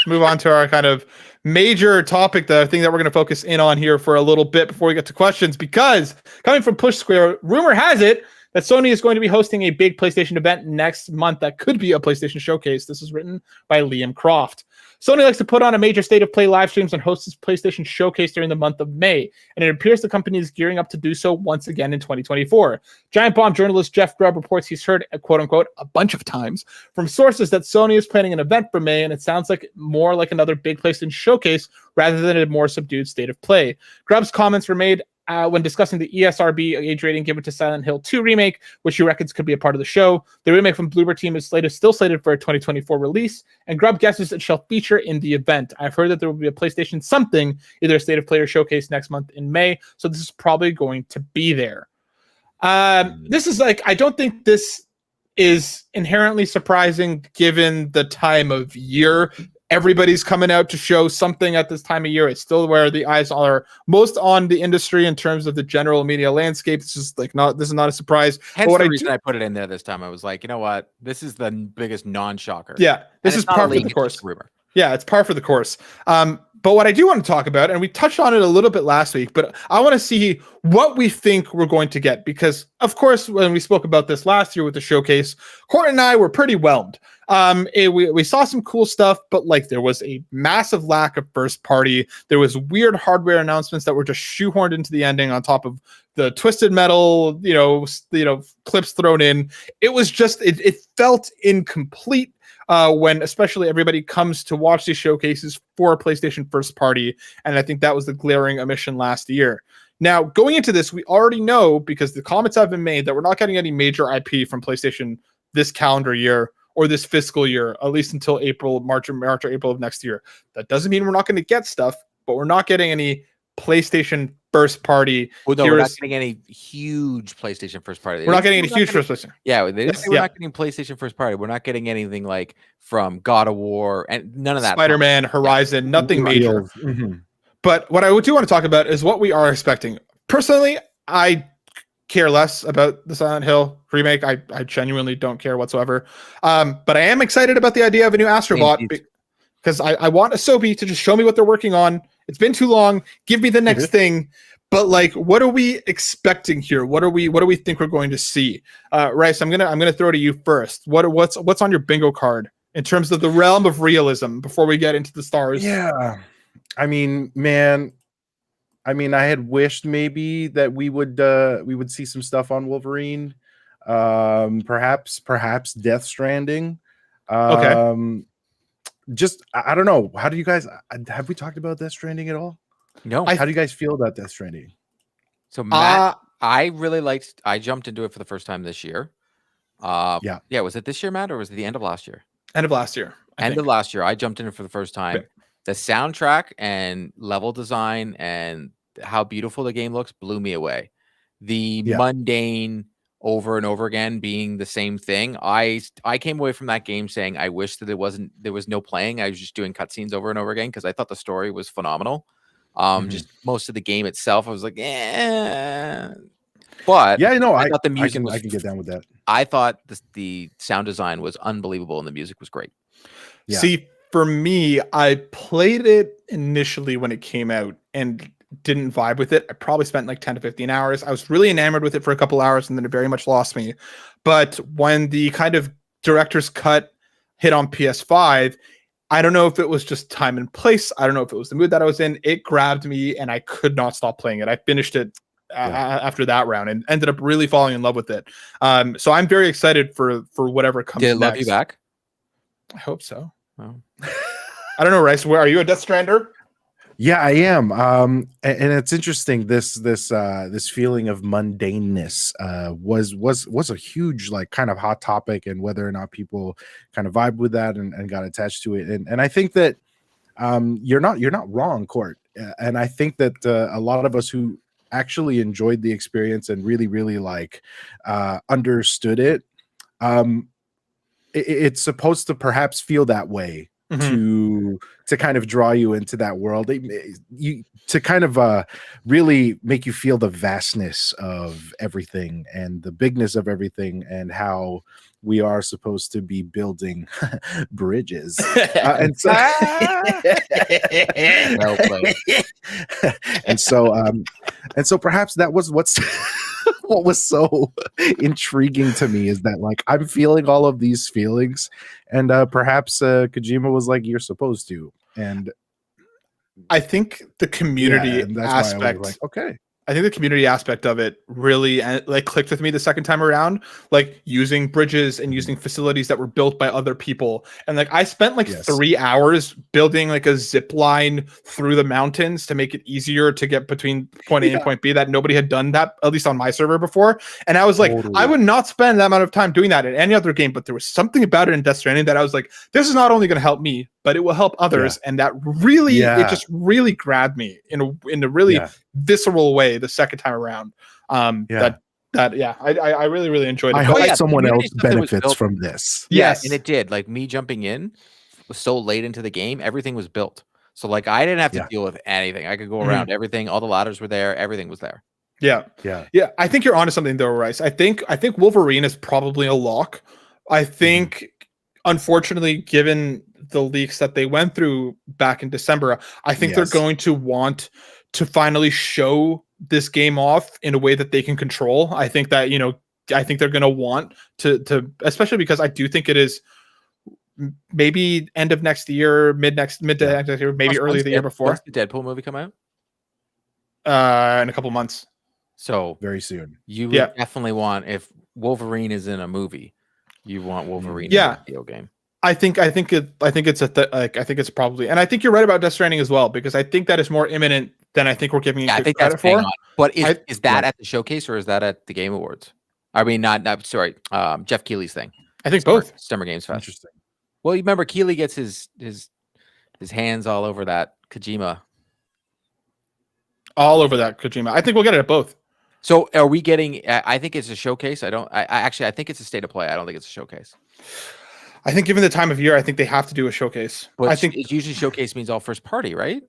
move on to our kind of major topic, the thing that we're going to focus in on here for a little bit before we get to questions, because coming from Push Square, rumor has it that Sony is going to be hosting a big PlayStation event next month that could be a PlayStation showcase. This is written by Liam Croft. Sony likes to put on a major state of play live streams and host its PlayStation showcase during the month of May, and it appears the company is gearing up to do so once again in 2024. Giant Bomb journalist Jeff Grubb reports he's heard, quote unquote, a bunch of times from sources that Sony is planning an event for May, and it sounds like more like another big PlayStation showcase rather than a more subdued state of play. Grubb's comments were made when discussing the ESRB age rating given to Silent Hill 2 remake, which he reckons could be a part of the show. The remake from Bloober Team is still slated for a 2024 release, and Grubb guesses it shall feature in the event. I've heard that there will be a PlayStation something, either a State of Play or showcase next month in May, so this is probably going to be there. This is I don't think this is inherently surprising given the time of year. Everybody's coming out to show something at this time of year. It's still where the eyes are most on the industry in terms of the general media landscape. It's just this is not a surprise. Hence the reason I put it in there this time. I was like, you know what? This is the biggest non-shocker. Yeah, this is par for the course. Yeah, it's par for the course. But what I do want to talk about, and we touched on it a little bit last week, but I want to see what we think we're going to get. Because, of course, when we spoke about this last year with the showcase, Court and I were pretty whelmed. We saw some cool stuff, but there was a massive lack of first party. There was weird hardware announcements that were just shoehorned into the ending on top of the Twisted Metal, clips thrown in. It was just, it felt incomplete. When especially everybody comes to watch these showcases for a PlayStation first party. And I think that was the glaring omission last year. Now, going into this, we already know, because the comments have been made, that we're not getting any major IP from PlayStation this calendar year or this fiscal year, at least until March or April of next year. That doesn't mean we're not going to get stuff, but we're not getting any PlayStation first party. Well, no, we're not getting any huge PlayStation first party. We're not getting any huge first party. Yeah, we're not getting PlayStation first party. We're not getting anything like from God of War and none of that. Spider-Man, Horizon, nothing major. Mm-hmm. But what I do want to talk about is what we are expecting. Personally, I care less about the Silent Hill remake. I genuinely don't care whatsoever. But I am excited about the idea of a new Astrobot because I want Asobi to just show me what they're working on. It's been too long. Give me the next thing. But what are we expecting here? What do we think we're going to see? Rice, I'm gonna throw to you first. What's on your bingo card in terms of the realm of realism before we get into the stars? Yeah, I mean, man, I had wished maybe that we would see some stuff on Wolverine, perhaps Death Stranding. Okay. Just I don't know. How do you guys have we talked about Death Stranding at all? No. How do you guys feel about Death Stranding? So Matt, I jumped into it for the first time this year. Yeah. Was it this year, Matt, or was it the end of last year? End of last year. End of last year. I jumped in it for the first time. Okay. The soundtrack and level design and how beautiful the game looks blew me away. The mundane over and over again being the same thing. I came away from that game saying I wish that there was no playing. I was just doing cutscenes over and over again because I thought the story was phenomenal. Just most of the game itself, I was like, But yeah, no, I thought the music I can get down with that. I thought the sound design was unbelievable and the music was great. Yeah. See, for me, I played it initially when it came out and didn't vibe with it. I probably spent 10 to 15 hours. I was really enamored with it for a couple hours and then it very much lost me. But when the kind of director's cut hit on PS5, I don't know if it was just time and place. I don't know if it was the mood that I was in. It grabbed me and I could not stop playing it. I finished it after that round and ended up really falling in love with it. So I'm very excited for whatever comes next. Did it love you back? I hope so. Oh. I don't know, Rice. Where are you a Death Strander? Yeah, I am. And it's interesting. This feeling of mundaneness was a huge kind of hot topic, and whether or not people kind of vibe with that and got attached to it. And I think that you're not wrong, Court. And I think that a lot of us who actually enjoyed the experience and really understood it, it's supposed to perhaps feel that way. Mm-hmm. to kind of draw you into that world, to kind of really make you feel the vastness of everything and the bigness of everything and how we are supposed to be building bridges. And so and so perhaps that was what's what was so intriguing to me is that like I'm feeling all of these feelings, and perhaps Kojima was like, "You're supposed to," and I think the community and that's why I was aspect. like, "Okay." I think the community aspect of it really like clicked with me the second time around, like using bridges and using facilities that were built by other people. And like I spent like 3 hours building like a zip line through the mountains to make it easier to get between point A and point B, that nobody had done that, at least on my server before. And I was like, I would not spend that amount of time doing that in any other game, but there was something about it in Death Stranding that I was like, this is not only going to help me, but it will help others. And that really, it just really grabbed me in a really visceral way the second time around. I really enjoyed it. I hope someone else benefits from this. Yes, and it did. Like me jumping in was so late into the game, everything was built. So like I didn't have to deal with anything. I could go around everything. All the ladders were there. Everything was there. Yeah. I think you're onto something though, Rice. I think Wolverine is probably a lock. I think, unfortunately, given the leaks that they went through back in December, I think they're going to want to finally show this game off in a way that they can control. I think that, I think they're going to want to, especially because I do think it is maybe end of next year, mid to next year, maybe early the year before. When's the Deadpool movie come out? In a couple months. So very soon. You would definitely want, if Wolverine is in a movie, you want Wolverine in a video game. I think it's probably, and I think you're right about Death Stranding as well, because I think that is more imminent than I think we're giving it credit for. But is that at the showcase or is that at the Game Awards? I mean, sorry, Jeff Keighley's thing. I think both. Summer Games Fest. Interesting. Well, you remember Keighley gets his hands all over that Kojima. All over that Kojima. I think we'll get it at both. So are we getting? I think it's a showcase. I think it's a state of play. I don't think it's a showcase. I think given the time of year, I think they have to do a showcase. But I think it's usually showcase means all first party, right?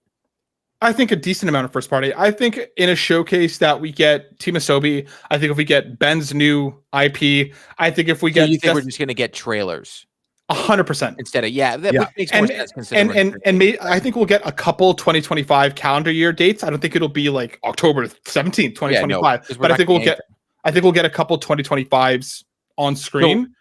I think a decent amount of first party. I think in a showcase that we get Team Asobi. I think if we get Ben's new IP, I think if we get, you think we're just going to get trailers? 100% instead of that makes more sense. I think we'll get a couple 2025 calendar year dates. I don't think it'll be like October 17th, 2025. But I think we'll get a couple 2025s on screen.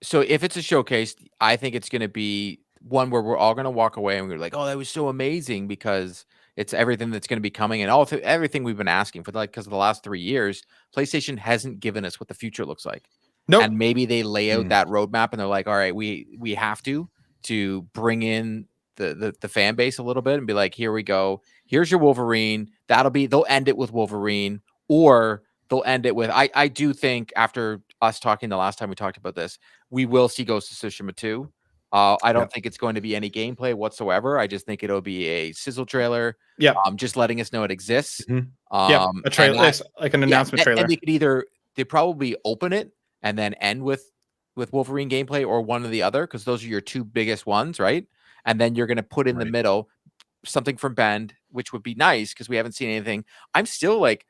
So if it's a showcase, I think it's going to be one where we're all going to walk away and we're like, oh, that was so amazing, because it's everything that's going to be coming and everything we've been asking for, because of the last 3 years. PlayStation hasn't given us what the future looks like. Nope. And maybe they lay out that roadmap and they're like, all right, we have to bring in the fan base a little bit and be like, here we go. Here's your Wolverine. They'll end it with Wolverine, or they'll end it with, I do think after us talking the last time we talked about this, we will see Ghost of Tsushima 2. I don't think it's going to be any gameplay whatsoever. I just think it'll be a sizzle trailer. Yeah. Just letting us know it exists. A trailer, like an announcement trailer. And they probably open it and then end with Wolverine gameplay, or one or the other, because those are your two biggest ones, right? And then you're going to put in the middle something from Bend, which would be nice because we haven't seen anything. I'm still like,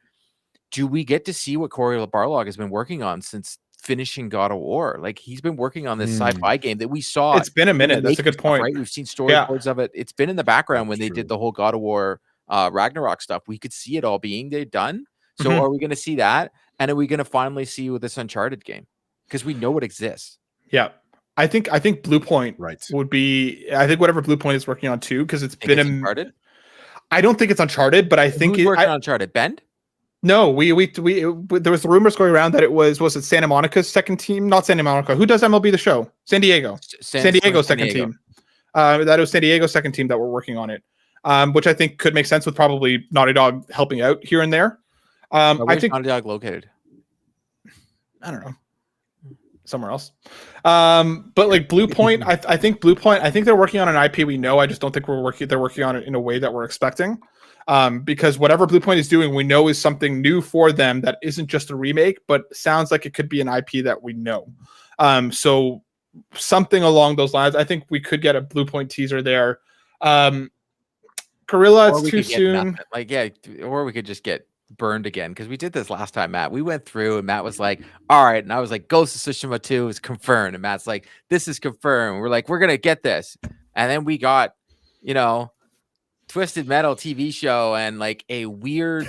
do we get to see what Corey Barlog has been working on since finishing God of War? Like, he's been working on this sci-fi game that we saw. It's been a minute. That's a good point. Right? We've seen storyboards of it. It's been in the background when they did the whole God of War Ragnarok stuff. We could see it all being done. So are we going to see that? And are we going to finally see with this Uncharted game? Because we know it exists. Yeah. I think Blue Point would be, I think whatever Blue Point is working on too, because it's been Uncharted. I don't think it's Uncharted, but I think who's working on Uncharted. Bend? No, we there was rumors going around that it was it Santa Monica's second team? Not Santa Monica. Who does MLB the Show? San Diego. San Diego's second team. That was San Diego's second team that were working on it, which I think could make sense with probably Naughty Dog helping out here and there. I think Naughty Dog located. I don't know. Somewhere else. But like Blue Point, I think Blue Point, I think they're working on an IP we know. I just don't think they're working on it in a way that we're expecting. Because whatever Blue Point is doing, we know is something new for them that isn't just a remake, but sounds like it could be an IP that we know. So something along those lines. I think we could get a Blue Point teaser there. Guerrilla, it's too soon. Or we could just get burned again, because we did this last time, Matt. We went through and Matt was like, all right, and I was like, Ghost of Tsushima 2 is confirmed, and Matt's like, this is confirmed. We're like, we're gonna get this, and then we got Twisted Metal TV show and like a weird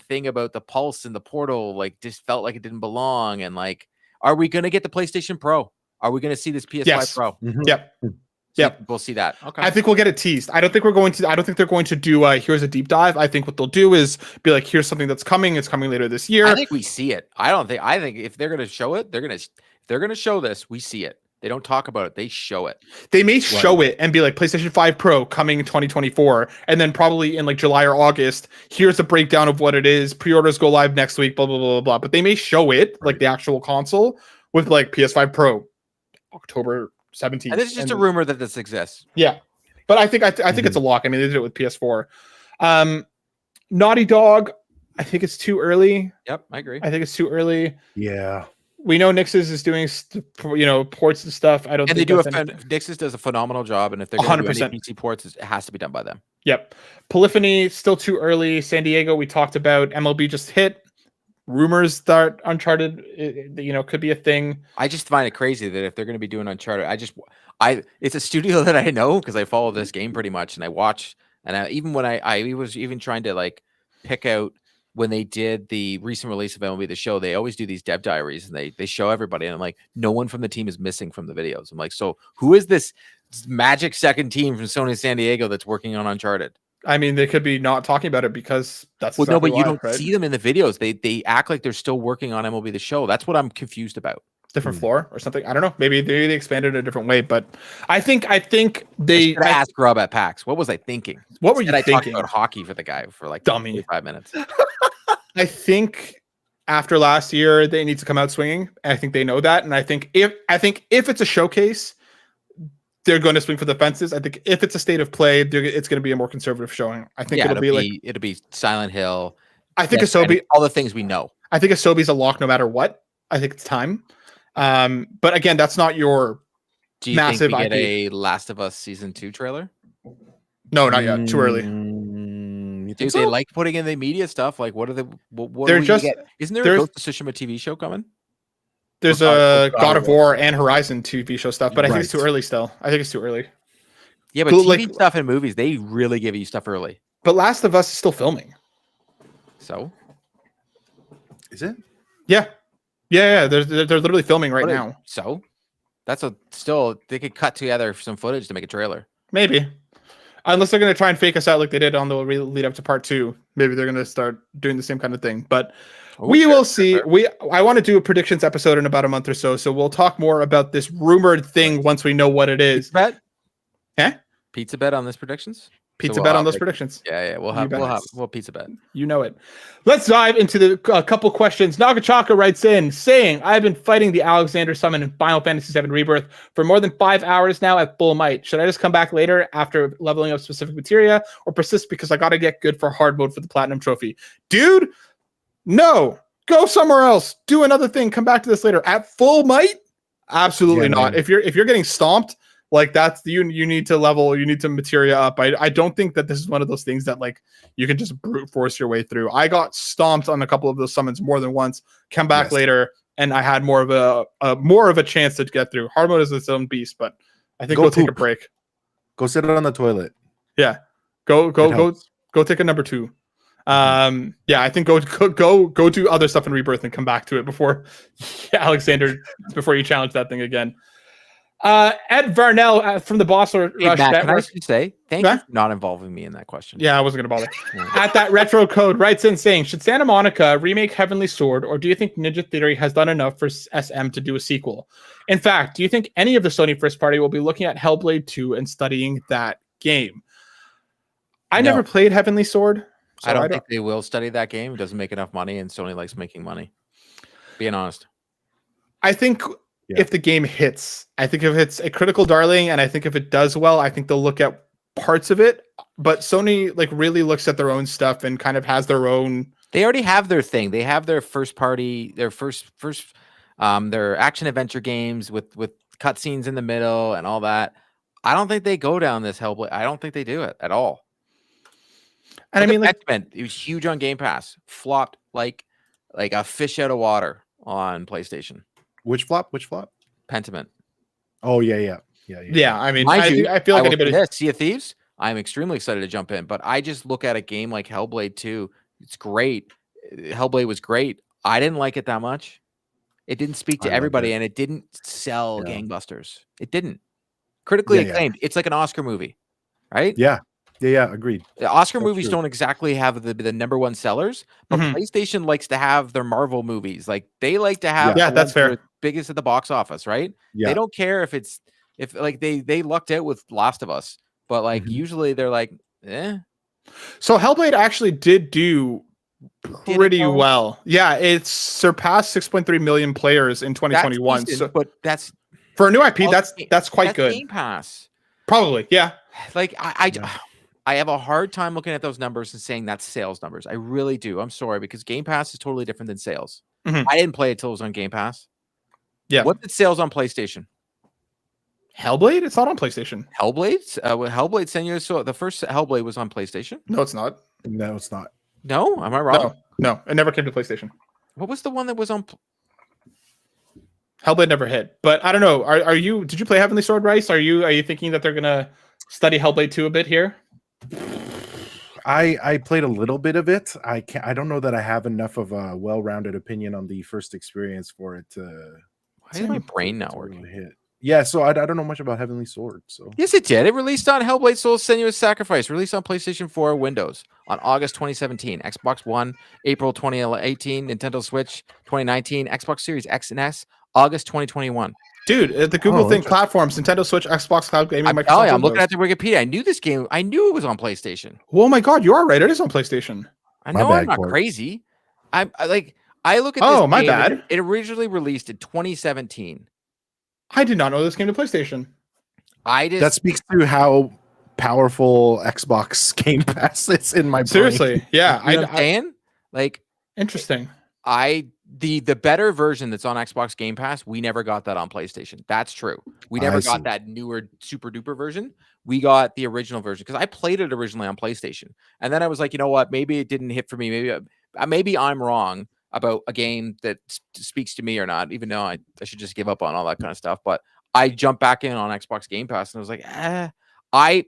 thing about the pulse and the portal, like just felt like it didn't belong. And like, are we gonna get the PlayStation Pro? Are we gonna see this PS5 Yes. Pro? Yep. Yep. We'll see that. Okay. I think we'll get it teased. I don't think they're going to do here's a deep dive. I think what they'll do is be like, here's something that's coming. It's coming later this year. I think we see it. I think if they're gonna show it, if they're gonna show this, we see it. They don't talk about it. They show it. They may show it and be like PlayStation 5 Pro coming in 2024. And then probably in like July or August, here's a breakdown of what it is. Pre-orders go live next week, blah, blah, blah, blah. But they may show it, like the actual console, with like PS5 Pro, October 17th. And this is just a rumor that this exists. Yeah. But I think it's a lock. I mean, they did it with PS4. Naughty Dog, I think it's too early. Yep, I agree. I think it's too early. Yeah. We know Nix's is doing, ports and stuff. I don't. And think Nix's does a phenomenal job, and if they're going to do any PC ports, it has to be done by them. Yep. Polyphony still too early. San Diego we talked about. MLB just hit. Rumors that Uncharted, could be a thing. I just find it crazy that if they're going to be doing Uncharted, it's a studio that I know because I follow this game pretty much, and I watch. And even when I was even trying to like pick out. When they did the recent release of MLB The Show, they always do these dev diaries and they show everybody. And I'm like, no one from the team is missing from the videos. I'm like, so who is this magic second team from Sony San Diego that's working on Uncharted? I mean, they could be not talking about it because that's no, but you don't see them in the videos. They act like they're still working on MLB The Show. That's what I'm confused about. Different floor or something. I don't know. Maybe they expanded it a different way, but I think they asked Rob at PAX. What was I thinking? What were you thinking? I talked about hockey for the guy for like dummy 5 minutes. I think after last year, they need to come out swinging. I think they know that, and I think if it's a showcase, they're going to swing for the fences. I think if it's a state of play, it's going to be a more conservative showing. I think it'll be Silent Hill. I think Asobi, all the things we know. I think Asobi's a lock no matter what. I think it's time. But again, that's not your massive. Do you think we get a Last of Us season 2 trailer? No, not yet. Too early. Dude, they like putting in the media stuff. Like, what are the? What they're just? Isn't there a Ghost of Tsushima TV show coming? There's a God of War and Horizon TV show stuff, but I think it's too early still. I think it's too early. Yeah, but TV stuff and movies, they really give you stuff early. But Last of Us is still filming. So, is it? Yeah. They're literally filming right now. So, they could cut together some footage to make a trailer. Maybe. Unless they're going to try and fake us out like they did on the lead up to part 2. Maybe they're going to start doing the same kind of thing. But we will see. I want to do a predictions episode in about a month or so. So we'll talk more about this rumored thing once we know what it is. Bet? Eh? Pizza bet on this predictions? Pizza bet on those predictions. Yeah. We'll pizza bet. You know it. Let's dive into the couple questions. Nagachaka writes in saying, I've been fighting the Alexander summon in Final Fantasy VII Rebirth for more than 5 hours now at full might. Should I just come back later after leveling up specific materia or persist because I got to get good for hard mode for the Platinum Trophy? Dude, no. Go somewhere else. Do another thing. Come back to this later. At full might? Absolutely not. Man. If you're getting stomped, like that's you need to level, you need to materia up. I don't think that this is one of those things that like you can just brute force your way through. I got stomped on a couple of those summons more than once. Come back later, and I had more of a chance to get through. Hard mode is its own beast, but I think we'll take a break. Go sit on the toilet. Yeah, go take a number 2. I think go do other stuff in Rebirth and come back to it before before you challenge that thing again. Ed Varnell from the Boss Rush Matt, Network. can I just say thank you for not involving me in that question. Yeah, I wasn't going to bother. At that retro code writes in saying, should Santa Monica remake Heavenly Sword, or do you think Ninja Theory has done enough for SM to do a sequel? In fact, do you think any of the Sony first party will be looking at Hellblade 2 and studying that game? I never played Heavenly Sword. So I don't think they will study that game. It doesn't make enough money, and Sony likes making money. Being honest. I think if the game hits, I think if it's a critical darling, and I think if it does well, I think they'll look at parts of it. But Sony like really looks at their own stuff and kind of has their own. They already have their thing. They have their first party, their first their action adventure games with cutscenes in the middle and all that. I don't think they go down this Hellblade. I don't think they do it at all. And I mean, like, it was huge on Game Pass, flopped like a fish out of water on PlayStation. Which flop? Pentiment. Oh yeah. I mean, I feel like anybody. Sea of Thieves. I'm extremely excited to jump in. But I just look at a game like Hellblade 2. It's great. Hellblade was great. I didn't like it that much. It didn't speak I to loved everybody, it. and it didn't sell Yeah. gangbusters. It didn't. Critically Yeah, yeah. acclaimed. It's like an Oscar movie, right? Yeah. Agreed. The Oscar That's movies true. don't exactly have the number one sellers, but Mhm. PlayStation likes to have their Marvel movies. Like they like to have Yeah, the that's ones that are fair. biggest at the box office, right? Yeah. They don't care if like they lucked out with Last of Us, but like Mhm. usually they're like, eh. So Hellblade actually did do Did it pretty though? well. Yeah, it's surpassed 6.3 million players in That's 2021. decent, So but that's for a new IP, also that's quite that's good. Game Pass. Probably, yeah. Like Yeah. I have a hard time looking at those numbers and saying that's sales numbers. I really do. I'm sorry because Game Pass is totally different than sales. Mhm. I didn't play it till it was on Game Pass. Yeah. What did sales on PlayStation? Hellblade? It's not on PlayStation. Hellblade? Hellblade Senua. So the first Hellblade was on PlayStation. No, it's not. No, it's not. No, am I wrong? No, it never came to PlayStation. What was the one that was on? Hellblade never hit. But I don't know. Are you? Did you play Heavenly Sword, Rice? Are you thinking that they're gonna study Hellblade 2 a bit here? I played a little bit of it. I don't know that I have enough of a well-rounded opinion on the first experience for it to. Why is my brain not to working? really hit. Yeah, so I don't know much about Heavenly Sword. So Yes, it did. It released on Hellblade Soul Senua's Sacrifice, released on PlayStation 4 Windows on August 2017, Xbox One, April 2018, Nintendo Switch 2019, Xbox Series X and S, August 2021. Dude, the Google Think platforms, Nintendo Switch, Xbox Cloud Gaming, I'm Microsoft telling you, I'm looking Windows. at the Wikipedia. I knew this game. I knew it was on PlayStation. Oh my god, you are right. It is on PlayStation. I My know bad, I'm not Court. crazy. I look at this Oh, my game and bad. It originally released in 2017. I did not know this came to PlayStation. that speaks to how powerful Xbox Game Pass is in my brain. Seriously, yeah. You know what I'm saying? Like, Interesting. the better version that's on Xbox Game Pass, we never got that on PlayStation. That's true. We never got that newer super duper version. We got the original version because I played it originally on PlayStation, and then I was like, you know what? Maybe it didn't hit for me. Maybe I'm wrong about a game that speaks to me or not. Even though I should just give up on all that kind of stuff. But I jumped back in on Xbox Game Pass and I was like,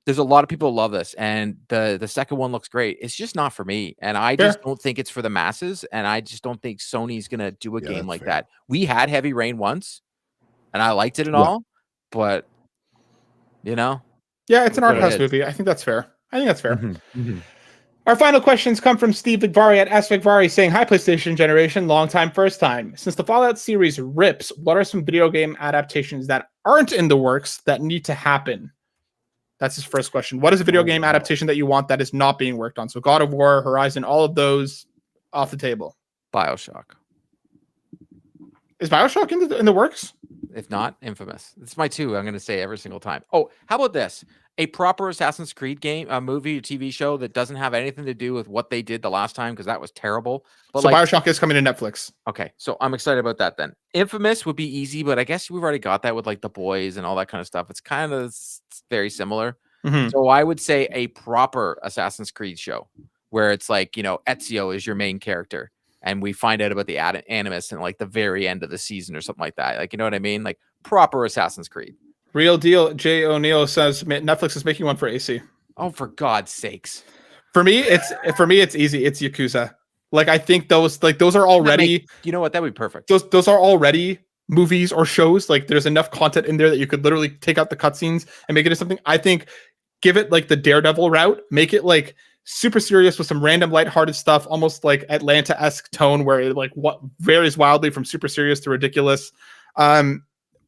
there's a lot of people who love this, and the second one looks great. It's just not for me, and I just don't think it's for the masses, and I just don't think Sony's gonna do a game like that. We had Heavy Rain once, and I liked it and all, but you know, yeah, it's an art house movie. I think that's fair. Mm-hmm. Our final questions come from Steve Vigvari at S Vigvari saying, "Hi, PlayStation generation, long time, first time. Since the Fallout series rips, what are some video game adaptations that aren't in the works that need to happen?" That's his first question. What is a video game adaptation that you want that is not being worked on? So God of War, Horizon, all of those off the table. BioShock. Is BioShock in the works? If not, Infamous. It's my two. I'm going to say every single time. Oh, how about this? A proper Assassin's Creed game, a movie, a TV show that doesn't have anything to do with what they did the last time because that was terrible. But so BioShock is coming to Netflix. Okay, so I'm excited about that then. Infamous would be easy, but I guess we've already got that with like The Boys and all that kind of stuff. It's kind of very similar. Mm-hmm. So I would say a proper Assassin's Creed show where it's like, you know, Ezio is your main character. And we find out about the animus in like the very end of the season or something like that. Like, you know what I mean? Like proper Assassin's Creed. Real deal. Jay O'Neill says Netflix is making one for AC. Oh, for God's sakes! For me, it's easy. It's Yakuza. Like I think those are already. You know what? That would be perfect. Those are already movies or shows. Like there's enough content in there that you could literally take out the cutscenes and make it into something. I think give it like the Daredevil route. Make it like super serious with some random lighthearted stuff, almost like Atlanta-esque tone where it like what varies wildly from super serious to ridiculous.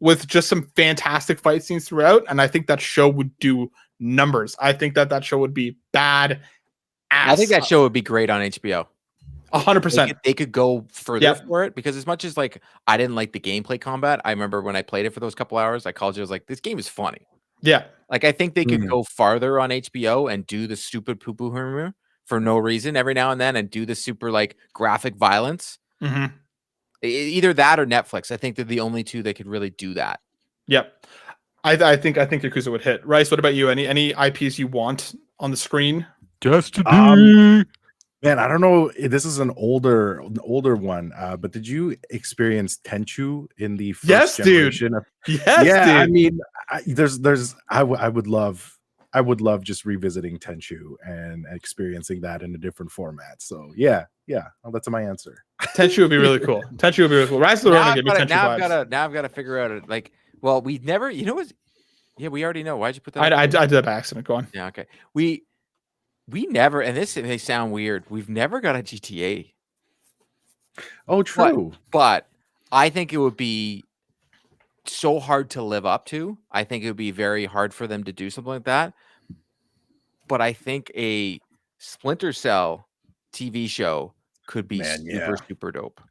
With just some fantastic fight scenes throughout. And I think that show would do numbers. I think that show would be bad. I think that show would be great on HBO. 100%. They could go further for it because as much as like I didn't like the gameplay combat, I remember when I played it for those couple hours, I called you. I was like, this game is funny. Yeah. Like I think they could go farther on HBO and do the stupid poo-poo humor for no reason every now and then and do the super like graphic violence. Mm-hmm. Either that or Netflix. I think they're the only two that could really do that. Yep. I think Yakuza would hit. Rice, what about you? Any IPs you want on the screen? Destiny. Man, I don't know. This is an older one. But did you experience Tenchu in the first generation? Dude. Yes, yeah, dude. I mean, I would love I would love just revisiting Tenchu and experiencing that in a different format. So yeah, that's my answer. Tenchu would be really cool. Tenchu would be really cool. Rise of the Ronin gave me Tenchu vibes. Now I've got to figure out it. Like, well, we never, you know what? Yeah, we already know. Why'd you put that? I did that by accident. Go on. Yeah, okay. We never, and this may sound weird. We've never got a GTA. Oh, true. But I think it would be so hard to live up to. I think it would be very hard for them to do something like that. But I think a Splinter Cell TV show could be super dope.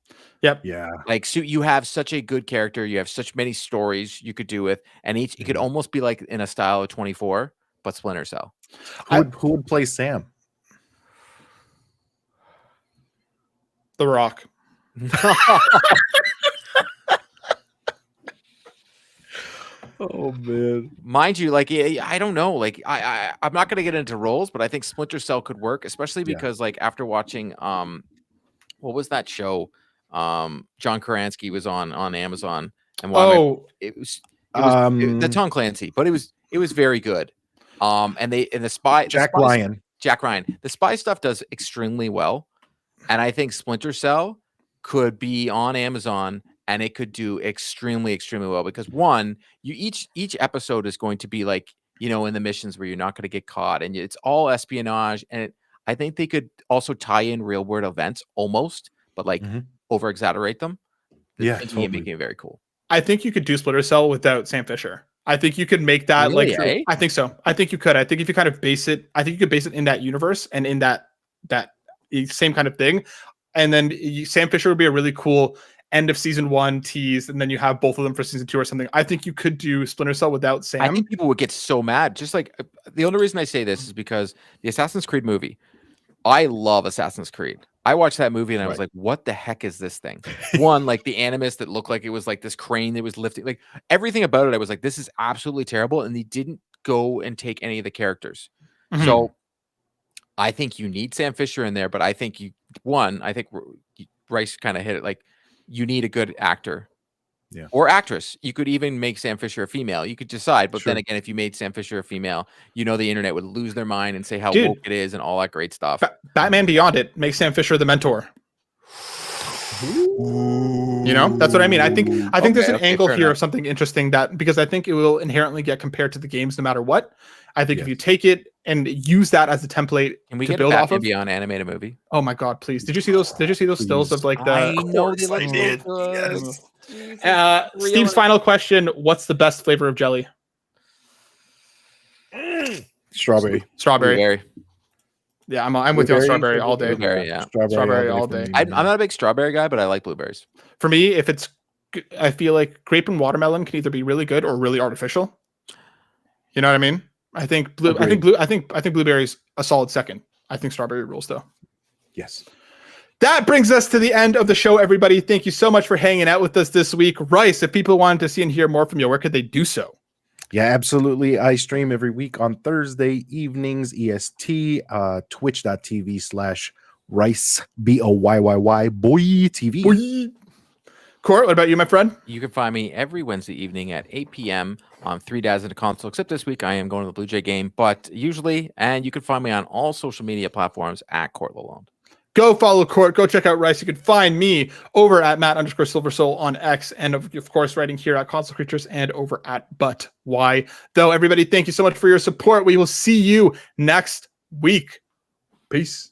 Yep. Yeah. Like, so you have such a good character. You have such many stories you could do with, and each it could almost be like in a style of 24, but Splinter Cell. Who would play Sam? The Rock. Oh man, mind you, like I don't know, like I'm not gonna get into roles, but I think Splinter Cell could work, especially because like after watching what was that show John Krasinski was on Amazon, and it was the Tom Clancy, but it was very good. And the spy Jack Ryan, the spy stuff does extremely well, and I think Splinter Cell could be on Amazon. And it could do extremely well because one, each episode is going to be like, you know, in the missions where you're not going to get caught, and it's all espionage. And I think they could also tie in real world events almost, but like over exaggerate them. Yeah, totally. Making it very cool. I think you could do Splinter Cell without Sam Fisher. I think you could make that really, eh? I think so. I think you could. I think if you kind of base it, I think you could base it in that universe and in that same kind of thing. And then Sam Fisher would be a really cool end of season 1 tease, and then you have both of them for season 2 or something. I think you could do Splinter Cell without Sam. I think people would get so mad. Just like the only reason I say this is because the Assassin's Creed movie. I love Assassin's Creed. I watched that movie and I was like, what the heck is this thing? One, like the Animus that looked like it was like this crane that was lifting, like everything about it. I was like, this is absolutely terrible. And they didn't go and take any of the characters. So I think you need Sam Fisher in there, but I think I think Rice kind of hit it. Like, you need a good actor or actress. You could even make Sam Fisher a female. You could decide. But then again, if you made Sam Fisher a female, you know, the internet would lose their mind and say how woke it is and all that great stuff. Batman Beyond it. Make Sam Fisher the mentor. Ooh. You know, that's what I mean. I think there's an angle here of something interesting because I think it will inherently get compared to the games no matter what. I think if you take it and use that as a template, can we get build off of Beyond animated movie? Oh my god, please! Did you see those stills of like the? I know they look did. Yes. Steve's final question: what's the best flavor of jelly? Strawberry. Strawberry. Yeah, I'm with you on strawberry all day. Blueberry, yeah. Strawberry all day. I'm not a big strawberry guy, but I like blueberries. For me, I feel like grape and watermelon can either be really good or really artificial. You know what I mean? I think blueberry's a solid second. I think strawberry rules though. Yes. That brings us to the end of the show, everybody. Thank you so much for hanging out with us this week. Rice, if people wanted to see and hear more from you, where could they do so? Yeah, absolutely. I stream every week on Thursday evenings, EST, twitch.tv/Rice, BOYYY, boy TV. Boy. Court, what about you, my friend? You can find me every Wednesday evening at 8 p.m. on 3 Dads in the Console, except this week I am going to the Blue Jay game, but usually, and you can find me on all social media platforms at Court Lalonde. Go follow Court. Go check out Rice. You can find me over at Matt_SilverSoul on X, and of course, writing here at Console Creatures and over at But Why. Though, everybody, thank you so much for your support. We will see you next week. Peace.